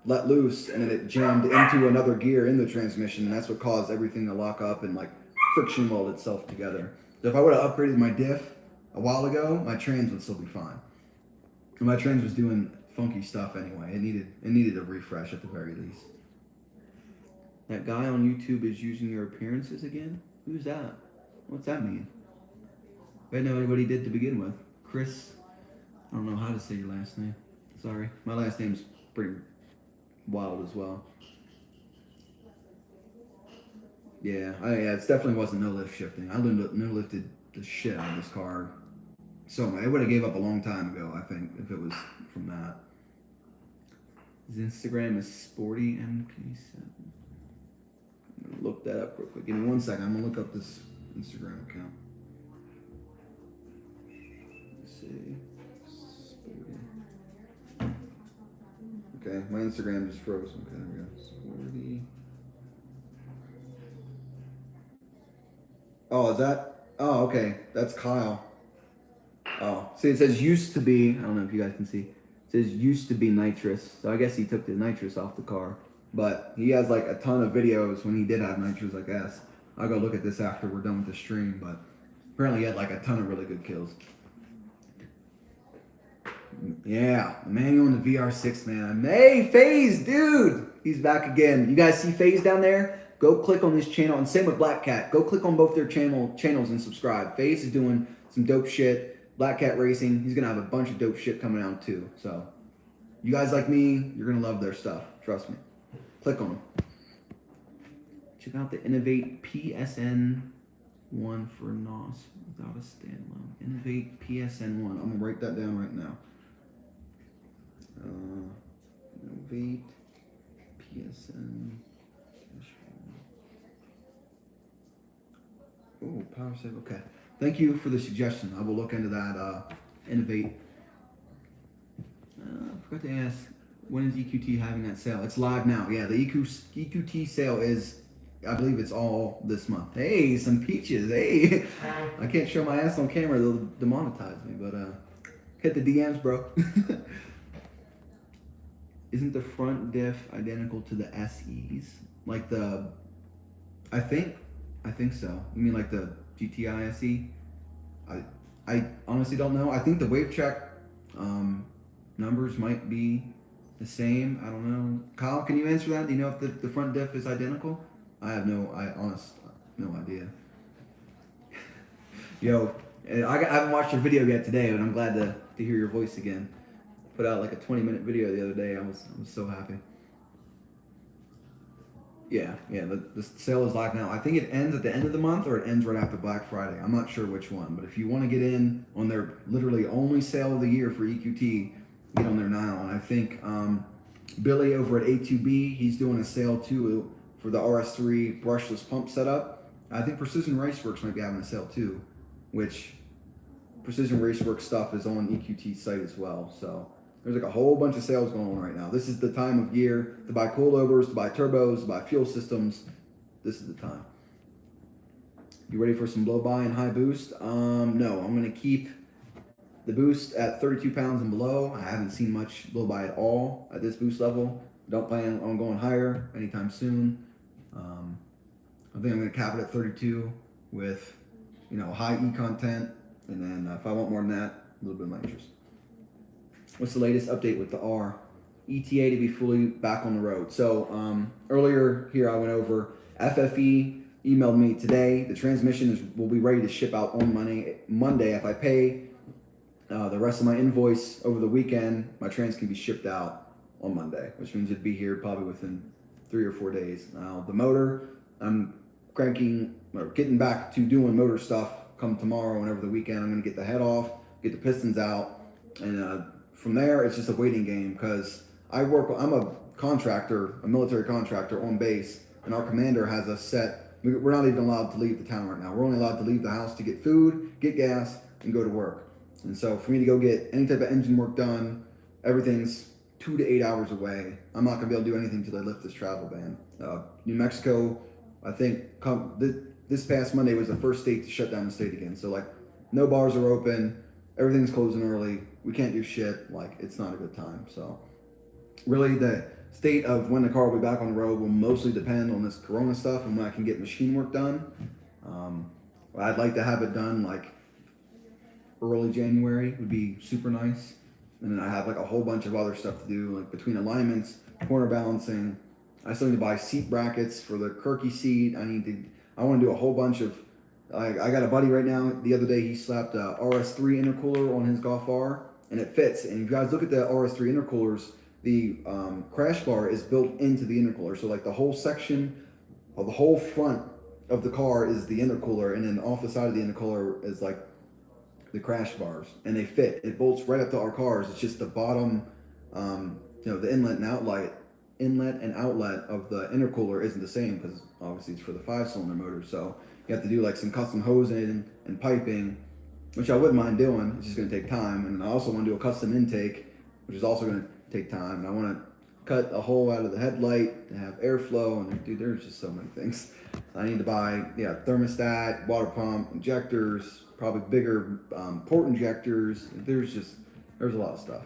let loose, and then it jammed into another gear in the transmission, and that's what caused everything to lock up and like friction weld itself together. So if I would have upgraded my diff a while ago, my trans would still be fine. And my trans was doing funky stuff anyway. It needed a refresh at the very least. That guy on YouTube is using your appearances again? Who's that? What's that mean? I didn't know anybody did to begin with. Chris, I don't know how to say your last name. Sorry. My last name's pretty wild as well. Yeah, it definitely wasn't no lift shifting. I no lifted the shit out of this car. So it would have gave up a long time ago, I think, if it was from that. His Instagram is sportymk7. I'm gonna look that up real quick. Give me 1 second. I'm gonna look up this Instagram account. Let's see. Sporty. Okay, my Instagram just froze. Okay, there we go. Sporty. Oh, is that? Oh, okay. That's Kyle. Oh, see, it says used to be. I don't know if you guys can see. It says used to be nitrous. So I guess he took the nitrous off the car. But he has like a ton of videos when he did have nitrous, I guess. I'll go look at this after we're done with the stream. But apparently he had like a ton of really good kills. Yeah, the manual on the VR6, man. Hey, Fazed, dude. He's back again. You guys see Fazed down there? Go click on his channel. And same with Black Cat. Go click on both their channels and subscribe. Fazed is doing some dope shit. Black Cat Racing, he's gonna have a bunch of dope shit coming out too. So, you guys like me, you're gonna love their stuff. Trust me. Click on them. Check out the Innovate PSN1 for NOS without a standalone. Innovate PSN1. I'm gonna write that down right now. Innovate PSN. Oh, power save. Okay. Thank you for the suggestion. I will look into that. Innovate. I forgot to ask, when is EQT having that sale? It's live now. Yeah, the EQT sale is, I believe it's all this month. Hey, some peaches. Hey, I can't show my ass on camera. They'll demonetize me, but hit the DMs, bro. Isn't the front diff identical to the SEs? Like the, I think so. You mean like the GTI SE? I honestly don't know. I think the wave check numbers might be the same. I don't know. Kyle, can you answer that? Do you know if the front diff is identical? I honestly no idea. Yo, I haven't watched your video yet today, but I'm glad to hear your voice again. Put out like a 20-minute video the other day. I was so happy. Yeah. The sale is live now. I think it ends at the end of the month or it ends right after Black Friday. I'm not sure which one, but if you want to get in on their literally only sale of the year for EQT, get on there now. And I think Billy over at A2B, he's doing a sale too for the RS3 brushless pump setup. I think Precision Raceworks might be having a sale too, which Precision Raceworks stuff is on EQT's site as well. So there's like a whole bunch of sales going on right now. This is the time of year to buy coilovers, to buy turbos, to buy fuel systems. This is the time. You ready for some blow by and high boost? No, I'm gonna keep the boost at 32 pounds and below. I haven't seen much blow by at all at this boost level. Don't plan on going higher anytime soon. I think I'm gonna cap it at 32 with, high E content, and then if I want more than that, a little bit of nitrous. What's the latest update with the R? ETA to be fully back on the road. So earlier here I went over FFE emailed me today. The transmission will be ready to ship out on Monday. If I pay the rest of my invoice over the weekend, my trans can be shipped out on Monday, which means it'd be here probably within 3 or 4 days. Now the motor, I'm getting back to doing motor stuff come tomorrow and over the weekend. I'm gonna get the head off, get the pistons out, and from there it's just a waiting game because I'm a contractor, a military contractor on base, and our commander has us set. We're not even allowed to leave the town right now. We're only allowed to leave the house to get food, get gas, and go to work. And so for me to go get any type of engine work done, everything's 2 to 8 hours away. I'm not gonna be able to do anything until I lift this travel ban. New Mexico, I think this past Monday was the first state to shut down the state again. So like, no bars are open, everything's closing early. We can't do shit. Like, it's not a good time. So really, the state of when the car will be back on the road will mostly depend on this Corona stuff and when I can get machine work done. I'd like to have it done like early January would be super nice. And then I have like a whole bunch of other stuff to do, like between alignments, corner balancing. I still need to buy seat brackets for the Kirky seat. I want to do a whole bunch of, I got a buddy right now, the other day he slapped a RS3 intercooler on his Golf R, and it fits. And if you guys look at the RS3 intercoolers, the crash bar is built into the intercooler. So like the whole section, or the whole front of the car is the intercooler, and then off the side of the intercooler is like the crash bars, and they fit. It bolts right up to our cars. It's just the bottom, the inlet and outlet of the intercooler isn't the same because obviously it's for the 5-cylinder motor. So you have to do like some custom hosing and piping, which I wouldn't mind doing. It's just going to take time. And I also want to do a custom intake, which is also going to take time. And I want to cut a hole out of the headlight to have airflow. And dude, there's just so many things. I need to buy, thermostat, water pump, injectors, probably bigger port injectors. There's a lot of stuff.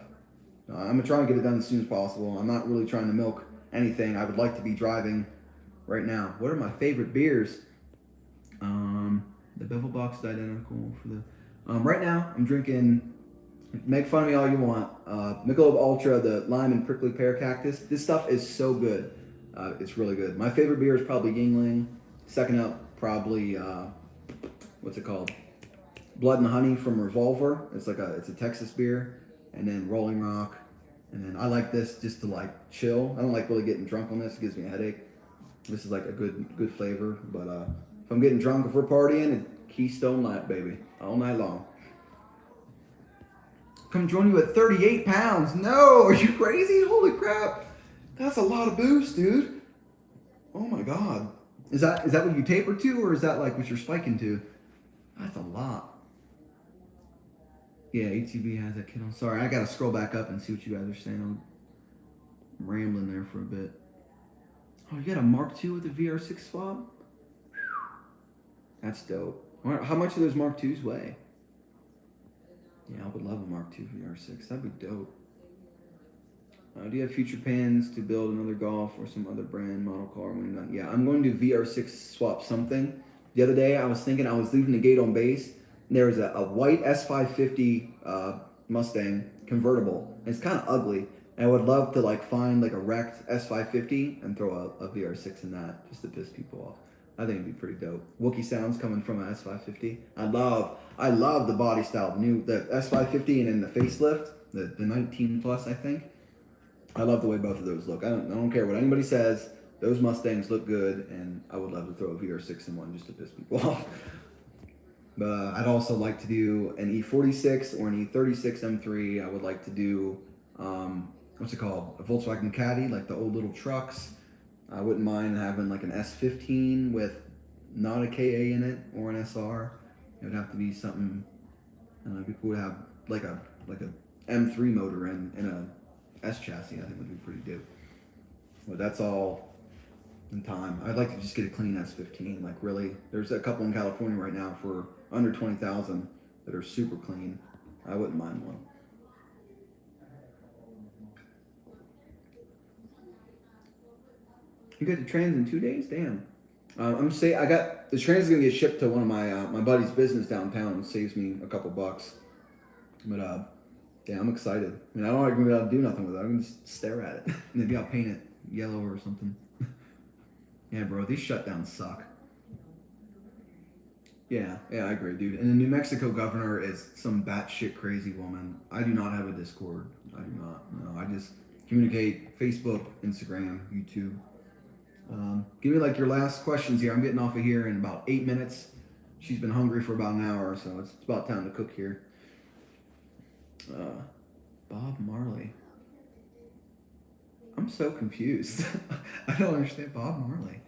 I'm going to try and get it done as soon as possible. I'm not really trying to milk anything. I would like to be driving right now. What are my favorite beers? The bevel box is identical for the... right now, I'm drinking... Make fun of me all you want. Michelob Ultra, the lime and prickly pear cactus. This stuff is so good. It's really good. My favorite beer is probably Yingling. Second up, probably... what's it called? Blood and Honey from Revolver. It's a Texas beer. And then Rolling Rock. And then I like this just to like chill. I don't like really getting drunk on this. It gives me a headache. This is like a good flavor. But if I'm getting drunk, if we're partying, Keystone Light, baby. All night long. Come join you at 38 pounds. No, are you crazy? Holy crap. That's a lot of boost, dude. Oh my God. Is that what you taper to, or is that like what you're spiking to? That's a lot. Yeah, ATV has that kid on. Sorry, I gotta scroll back up and see what you guys are saying. I'm rambling there for a bit. Oh, you got a Mark II with a VR6 swap? That's dope. How much do those Mark IIs weigh? Yeah, I would love a Mark II VR6. That'd be dope. Do you have future plans to build another Golf or some other brand model car when you're done? Yeah, I'm going to VR6 swap something. The other day, I was thinking I was leaving the gate on base. There was a white S550 Mustang convertible. It's kind of ugly. And I would love to like find like a wrecked S550 and throw a VR6 in that just to piss people off. I think it'd be pretty dope. Wookiee sounds coming from an S550. I love the body style. The S550 and then the facelift, the 19 plus, I think. I love the way both of those look. I don't care what anybody says. those Mustangs look good, and I would love to throw a VR6 in one just to piss people off. But I'd also like to do an E46 or an E36 M3. I would like to do, what's it called? A Volkswagen Caddy, like the old little trucks. I wouldn't mind having like an S15 with not a KA in it or an SR. It would have to be something, and it'd be cool to have like a M3 motor in a S chassis. I think would be pretty dope. But that's all in time. I'd like to just get a clean S15. Like really, there's a couple in California right now for under 20,000 that are super clean. I wouldn't mind one. You got the trans in 2 days? Damn. I'm saying I got the trans is gonna get shipped to one of my buddy's business downtown. It saves me a couple bucks. But yeah, I'm excited. I mean, I don't like gonna be able to do nothing with it. I'm gonna just stare at it. Maybe I'll paint it yellow or something. Yeah, bro, these shutdowns suck. Yeah, I agree, dude. And the New Mexico governor is some batshit crazy woman. I do not have a Discord. I do not. No, I just communicate Facebook, Instagram, YouTube. Give me like your last questions here. I'm getting off of here in about 8 minutes. She's been hungry for about an hour, so it's about time to cook here. Bob Marley. I'm so confused. I don't understand Bob Marley.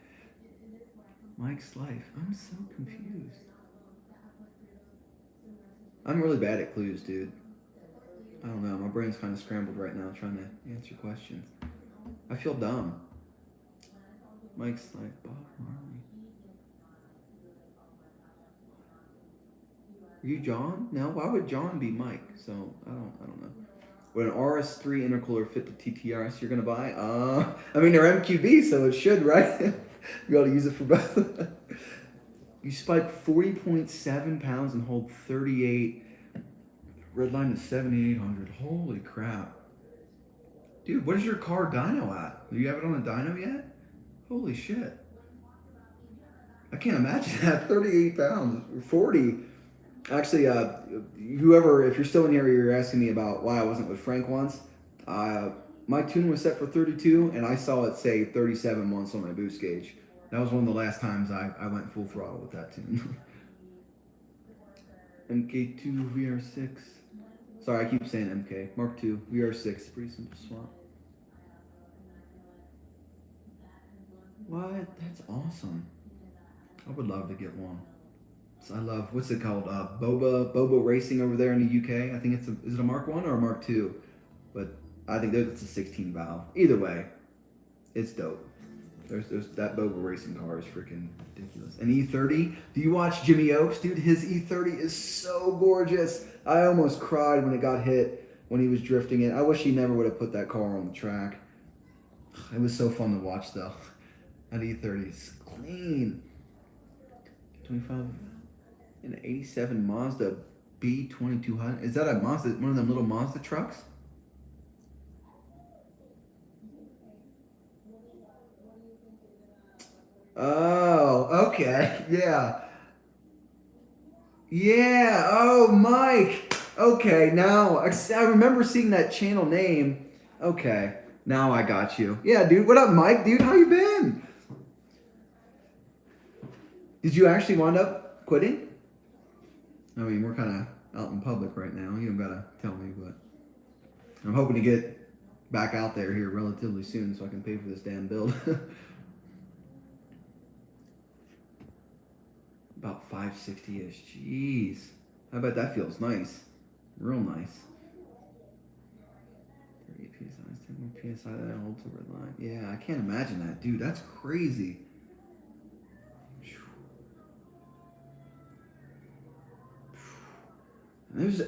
Mike's life. I'm so confused. I'm really bad at clues, dude. I don't know. My brain's kind of scrambled right now trying to answer questions. I feel dumb. Mike's life. Bob Marley. Are you John? No. Why would John be Mike? So I don't know. Would an RS3 intercooler fit the TTRS you're gonna buy? I mean they're MQB, so it should, right? You ought to use it for both. You spike 40.7 pounds and hold 38. Red line is 7,800. Holy crap, dude! What is your car dyno at? Do you have it on a dyno yet? Holy shit! I can't imagine that. 38 pounds, 40. Actually, whoever, if you're still in here, you're asking me about why I wasn't with Frank once. My tune was set for 32, and I saw it say 37 once on my boost gauge. That was one of the last times I went full throttle with that tune. MK2 VR6. Sorry, I keep saying MK. Mark II VR6. Pretty simple swap. What? That's awesome. I would love to get one. I love, what's it called? Boba Racing over there in the UK. I think is it a Mark 1 or a Mark 2? But I think it's a 16 valve. Either way, it's dope. There's that Boba Racing car is freaking ridiculous. An E30. Do you watch Jimmy Oaks, dude? His E30 is so gorgeous. I almost cried when it got hit when he was drifting it. I wish he never would have put that car on the track. It was so fun to watch though. That E30 is clean. 25. An 87 Mazda B2200. Is that a Mazda, one of them little Mazda trucks? Oh, okay. Yeah. Yeah. Oh, Mike. Okay, now I remember seeing that channel name. Okay, now I got you. Yeah, dude. What up, Mike? Dude, how you been? Did you actually wind up quitting? I mean, we're kind of out in public right now. You don't gotta tell me, but I'm hoping to get back out there here relatively soon so I can pay for this damn build. About 560-ish. Jeez. I bet that feels nice. Real nice. 38 PSI, 10 more PSI than I hold to red line. Yeah, I can't imagine that. Dude, that's crazy.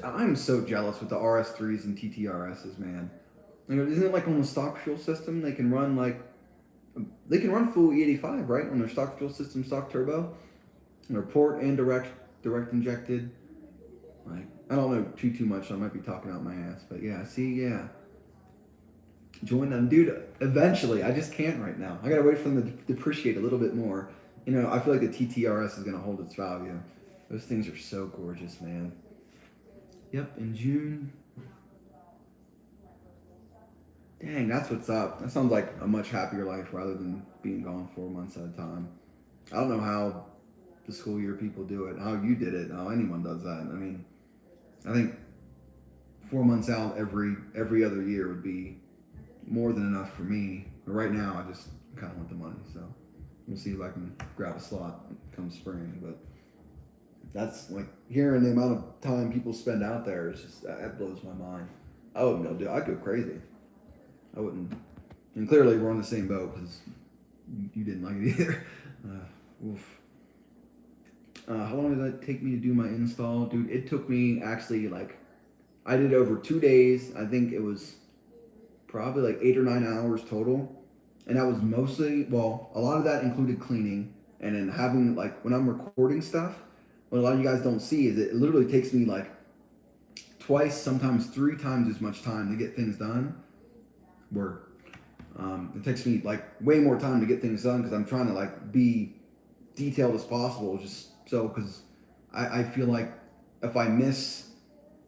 I'm so jealous with the RS3s and TTRSs, man. Like, isn't it like on the stock fuel system they can run full E85, right? On their stock fuel system, stock turbo, and their port and direct injected. Like, I don't know too much, so I might be talking out my ass, but yeah, yeah. Join them, dude. Eventually, I just can't right now. I gotta wait for them to depreciate a little bit more. You know, I feel like the TTRS is gonna hold its value. Those things are so gorgeous, man. Yep, in June. Dang, that's what's up. That sounds like a much happier life rather than being gone 4 months at a time. I don't know how the school year people do it, how you did it, how anyone does that. I mean, I think 4 months out every other year would be more than enough for me. But right now, I just kind of want the money, so we'll see if I can grab a slot come spring. But that's like hearing the amount of time people spend out there is just that blows my mind. I wouldn't be able to do it. I'd go crazy. I wouldn't. And clearly, we're on the same boat because you didn't like it either. Oof. How long did that take me to do my install, dude? It took me actually like I did over 2 days. I think it was probably like 8 or 9 hours total, and that was mostly a lot of that included cleaning and then having like when I'm recording stuff. What a lot of you guys don't see is it literally takes me like twice, sometimes 3 times as much time to get things done. It takes me like way more time to get things done because I'm trying to like be detailed as possible, just so because I feel like if I miss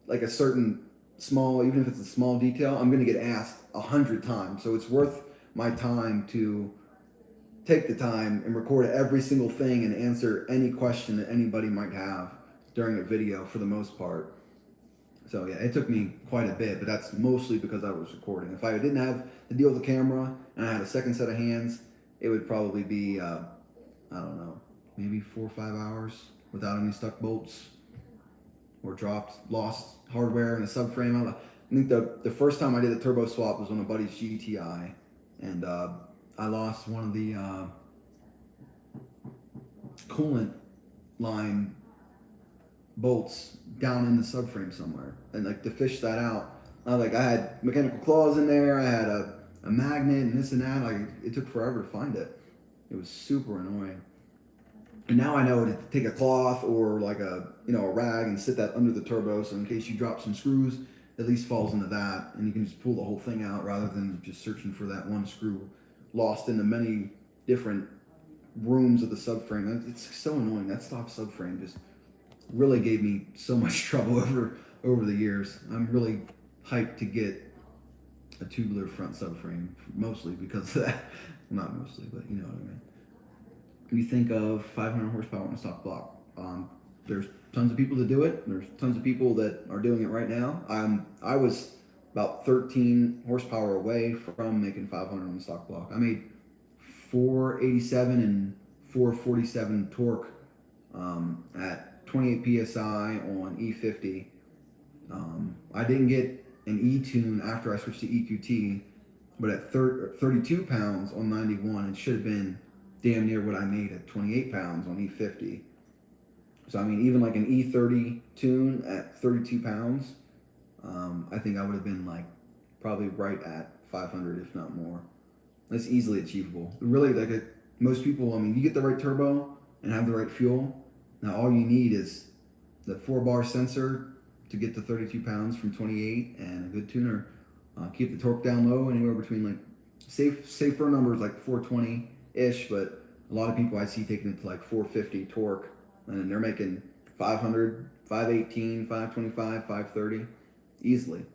like a certain small, even if it's a small detail, I'm gonna get asked 100 times. So it's worth my time to take the time and record every single thing and answer any question that anybody might have during a video for the most part. So yeah, it took me quite a bit, but that's mostly because I was recording. If I didn't have to deal with the camera and I had a second set of hands, it would probably be, I don't know, maybe 4 or 5 hours without any stuck bolts or lost hardware in a subframe. I think the first time I did a turbo swap was on a buddy's GTI, and I lost one of the coolant line bolts down in the subframe somewhere, and like to fish that out, I had mechanical claws in there, I had a magnet and this and that. Like it took forever to find it. It was super annoying. And now I know to take a cloth or like a rag and sit that under the turbo, so in case you drop some screws, at least falls into that, and you can just pull the whole thing out rather than just searching for that one screw lost in the many different rooms of the subframe. It's so annoying. That stock subframe just really gave me so much trouble over the years. I'm really hyped to get a tubular front subframe, mostly because of that. Not mostly, but you know what I mean. You think of 500 horsepower on a stock block. There's tons of people that do it. There's tons of people that are doing it right now. I was about 13 horsepower away from making 500 on the stock block. I made 487 and 447 torque at 28 psi on E50. I didn't get an E-tune after I switched to EQT, but at 32 pounds on 91, it should have been damn near what I made at 28 pounds on E50. So I mean, even like an E30 tune at 32 pounds, I think I would have been like probably right at 500, if not more. That's easily achievable. Really, like most people, I mean, you get the right turbo and have the right fuel. Now all you need is the 4-bar sensor to get to 32 pounds from 28, and a good tuner. Keep the torque down low, anywhere between like safer numbers like 420-ish, but a lot of people I see taking it to like 450 torque, and they're making 500, 518, 525, 530 easily.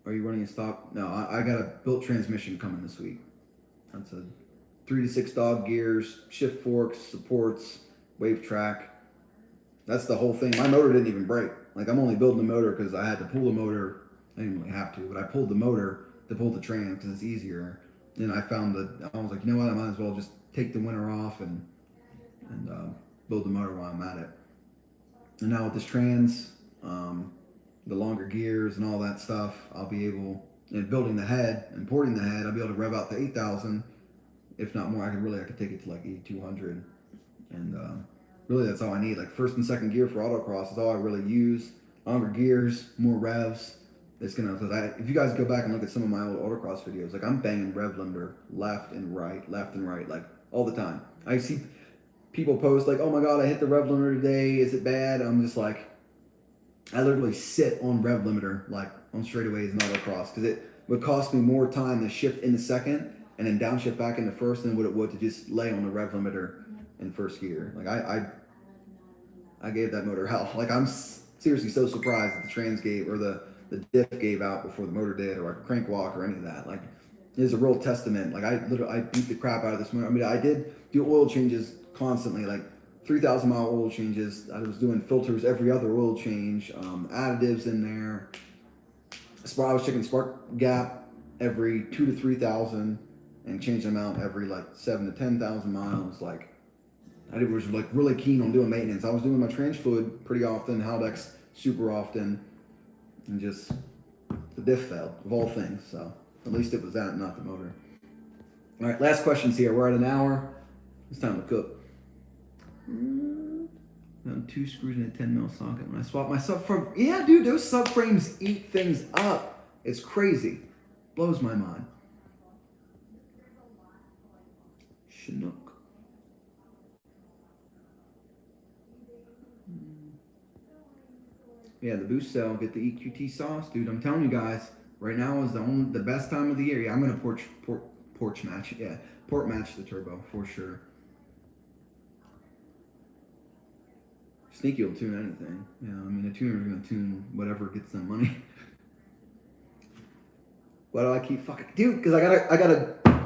Are you running a stock? No, I got a built transmission coming this week. That's a 3 to 6 dog gears, shift forks, supports, wave track. That's the whole thing. My motor didn't even break. Like I'm only building the motor because I had to pull the motor. I didn't really have to, but I pulled the motor to pull the trans because it's easier. Then I found that I was like, you know what? I might as well just take the winter off and build the motor while I'm at it. And now with this trans, the longer gears and all that stuff, I'll be able, and building the head and porting the head, I'll be able to rev out to 8,000, if not more. I could take it to like 8,200, and really that's all I need. Like first and second gear for autocross is all I really use. Longer gears, more revs. It's gonna, if you guys go back and look at some of my old autocross videos, like I'm banging rev limiter left and right, like all the time. I see people post like, oh my god, I hit the rev limiter today, is it bad? I'm just like, I literally sit on rev limiter like on straightaways and autocross because it would cost me more time to shift in the second and then downshift back into first than what it would to just lay on the rev limiter in first gear. Like I gave that motor hell. Like I'm seriously so surprised that the trans gave, or the the diff gave out before the motor did, or a crank walk or any of that. Like, it is a real testament. Like, I beat the crap out of this motor. I mean, I did do oil changes constantly, like 3,000 mile oil changes. I was doing filters every other oil change, additives in there. I was checking spark gap every 2 to 3,000 and changing them out every like 7 to 10,000 miles. Like, I was like really keen on doing maintenance. I was doing my trench fluid pretty often, Haldex super often, and just the diff failed of all things. So at least it was that, not the motor. All right, last questions here. We're at an hour. It's time to cook. Found 2 screws in a 10 mil socket when I swapped my subframe. Yeah, dude, those subframes eat things up. It's crazy. Blows my mind. Chinook. Yeah, the boost cell, get the EQT sauce, dude. I'm telling you guys, right now is the best time of the year. Yeah, I'm gonna porch match. Yeah, port match the turbo for sure. Sneaky will tune anything. Yeah, I mean, a tuner's gonna tune whatever gets them money. Why do I keep fucking, dude? Because I got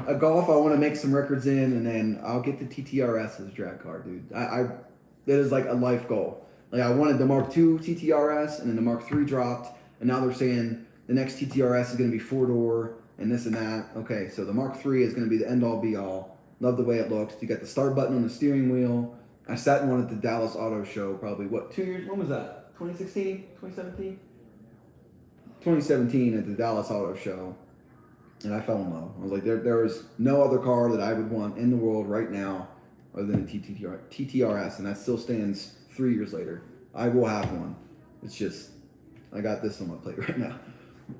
a Golf I want to make some records in, and then I'll get the TTRS as a drag car, dude. That is like a life goal. Like, I wanted the Mark II TTRS, and then the Mark III dropped, and now they're saying the next TTRS is going to be 4-door and this and that. Okay, so the Mark III is going to be the end-all be-all. Love the way it looks. You got the start button on the steering wheel. I sat in one at the Dallas Auto Show probably, 2 years? When was that? 2016? 2017? 2017 at the Dallas Auto Show. And I fell in love. I was like, there is no other car that I would want in the world right now other than a TTRS, and that still stands 3 years later. I will have one. It's just, I got this on my plate right now.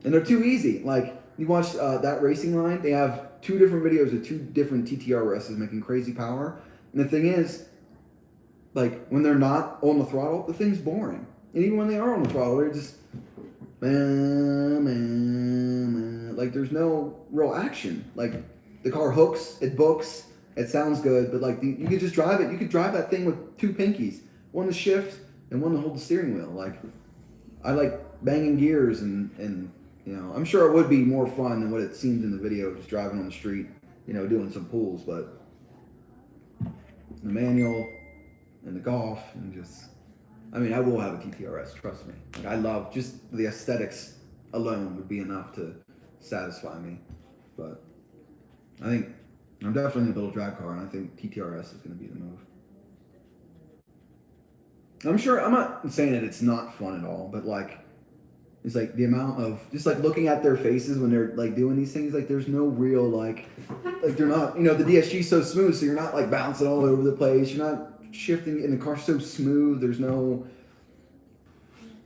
And they're too easy. Like, you watch that racing line, they have 2 different videos of 2 different TTRSs making crazy power. And the thing is, like, when they're not on the throttle, the thing's boring. And even when they are on the throttle, they're just, like, there's no real action. Like, the car hooks, it books, it sounds good, but like, you could just drive it. You could drive that thing with 2 pinkies, one to shift and one to hold the steering wheel. Like, I like banging gears, and you know, I'm sure it would be more fun than what it seems in the video, just driving on the street, you know, doing some pulls. But the manual and the Golf, and just, I mean, I will have a TTRS, trust me. Like, I love just the aesthetics alone would be enough to satisfy me. But I think I'm definitely gonna build a drag car, and I think TTRS is gonna be the move. I'm sure, I'm not saying that it's not fun at all, but like, it's like the amount of just like looking at their faces when they're like doing these things, like there's no real like they're not, you know, the DSG's so smooth, so you're not like bouncing all over the place, you're not shifting, and the car's so smooth, there's no,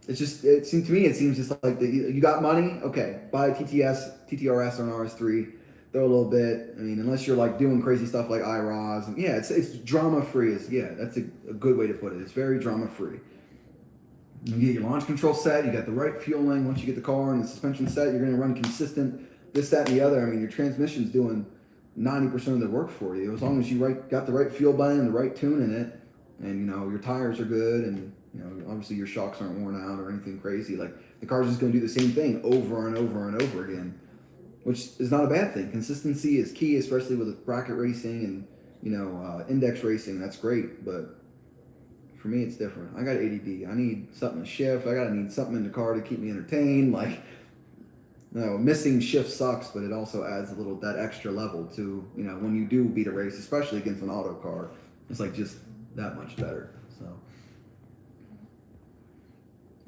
it's just, it seems to me, it seems just like you got money, okay, buy a TTRS or an RS3, throw a little bit. I mean, unless you're like doing crazy stuff like IROS, and yeah, it's drama free. That's a good way to put it. It's very drama free. You get your launch control set, you got the right fueling. Once you get the car and the suspension set, you're going to run consistent, this, that, and the other. I mean, your transmission's doing 90% of the work for you. As long as you got the right fuel button, the right tune in it, and you know your tires are good, and you know obviously your shocks aren't worn out or anything crazy. Like, the car's just going to do the same thing over and over and over again, which is not a bad thing. Consistency is key, especially with bracket racing and, you know, index racing. That's great, but for me, it's different. I got ADD. I need something to shift. I gotta need something in the car to keep me entertained. Like, you know, missing shift sucks, but it also adds that extra level to, you know, when you do beat a race, especially against an auto car, it's like just that much better. So,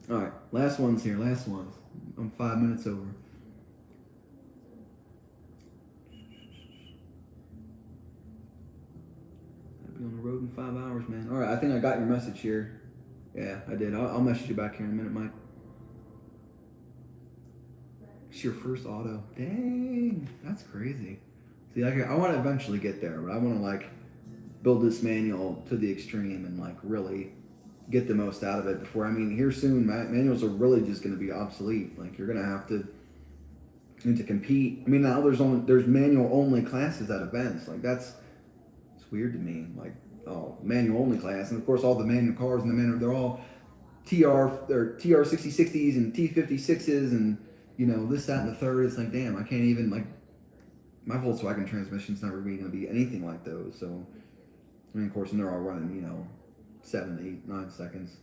all right, last ones here. Last ones. I'm 5 minutes over. On the road in 5 hours, man. All right, I think I got your message here. Yeah, I did. I'll message you back here in a minute, Mike. It's your first auto. Dang, that's crazy. See, I want to eventually get there, but I want to like build this manual to the extreme and like really get the most out of it before. I mean, here soon, manuals are really just going to be obsolete. Like, you're going to have to compete. I mean, now there's manual only classes at events. Like, that's weird to me. Like, oh, manual only class, and of course all the manual cars and the manual, they're all TR6060s and T56s and this, that, and the third. It's like, damn, I can't even like my Volkswagen transmission's never really going to be anything like those. So I mean, of course, and they're all running 7, 8, 9 seconds.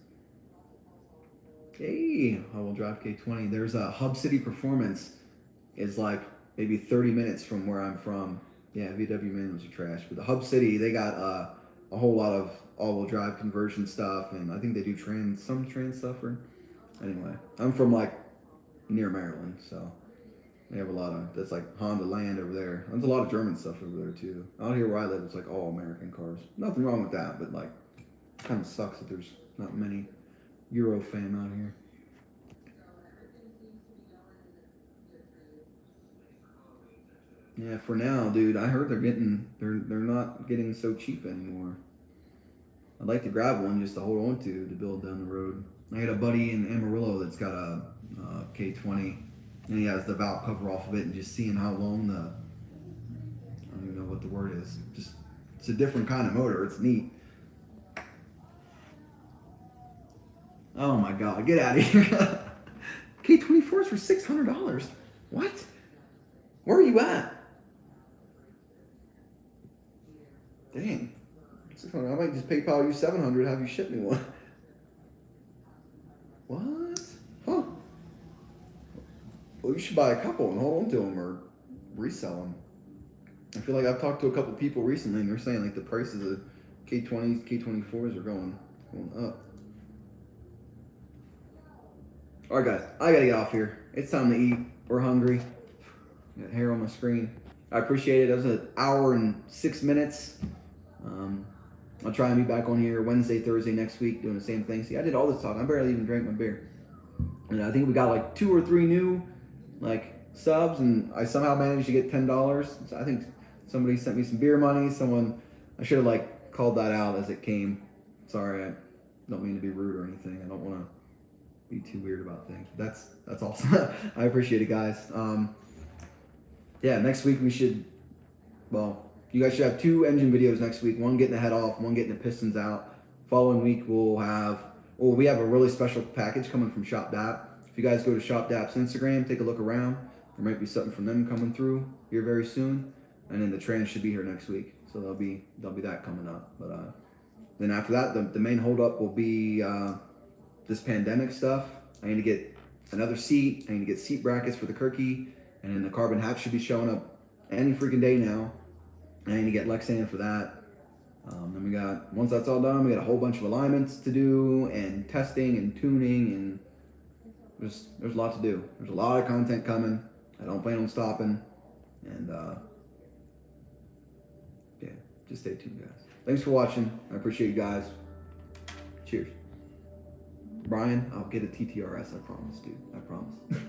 Hey, I will drive K20. There's a Hub City Performance. Is like maybe 30 minutes from where I'm from. Yeah, VW manuals are trash. But the Hub City, they got a whole lot of all-wheel drive conversion stuff, and I think they do some trans stuff. Anyway, I'm from like near Maryland, so they have a lot of that's like Honda land over there. There's a lot of German stuff over there too. Out here where I live, it's like all American cars. Nothing wrong with that, but like, it kind of sucks that there's not many Euro fam out here. Yeah, for now, dude. I heard they're not getting so cheap anymore. I'd like to grab one just to hold on to build down the road. I had a buddy in Amarillo that's got a K20, and he has the valve cover off of it, and just seeing how long I don't even know what the word is. Just it's a different kind of motor. It's neat. Oh my god, get out of here! K24s for $600. What? Where are you at? Dang. I might just PayPal you $700, have you ship me one. What? Huh. Well, you should buy a couple and hold on to them or resell them. I feel like I've talked to a couple people recently and they're saying like the prices of K20s, K24s are going up. Alright guys, I gotta get off here. It's time to eat. We're hungry. Got hair on my screen. I appreciate it. That was an hour and 6 minutes. I'll try and be back on here Wednesday, Thursday next week doing the same thing. See, I did all this talk. I barely even drank my beer. And I think we got like 2 or 3 new subs, and I somehow managed to get $10. So I think somebody sent me some beer money. I should have called that out as it came. Sorry, I don't mean to be rude or anything. I don't want to be too weird about things. That's awesome. I appreciate it, guys. Yeah, next week you guys should have 2 engine videos next week. One getting the head off, one getting the pistons out. Following week we have a really special package coming from Shop DAP. If you guys go to Shop DAP's Instagram, take a look around. There might be something from them coming through here very soon. And then the trans should be here next week. So there'll be that coming up. But then after that, the main holdup will be this pandemic stuff. I need to get another seat. I need to get seat brackets for the Kirky. And then the carbon hatch should be showing up any freaking day now. I need to get Lexan for that. Then once that's all done, we got a whole bunch of alignments to do and testing and tuning, and there's a lot to do. There's a lot of content coming. I don't plan on stopping. And yeah, just stay tuned, guys. Thanks for watching. I appreciate you guys. Cheers. Brian, I'll get a TTRS, I promise, dude. I promise.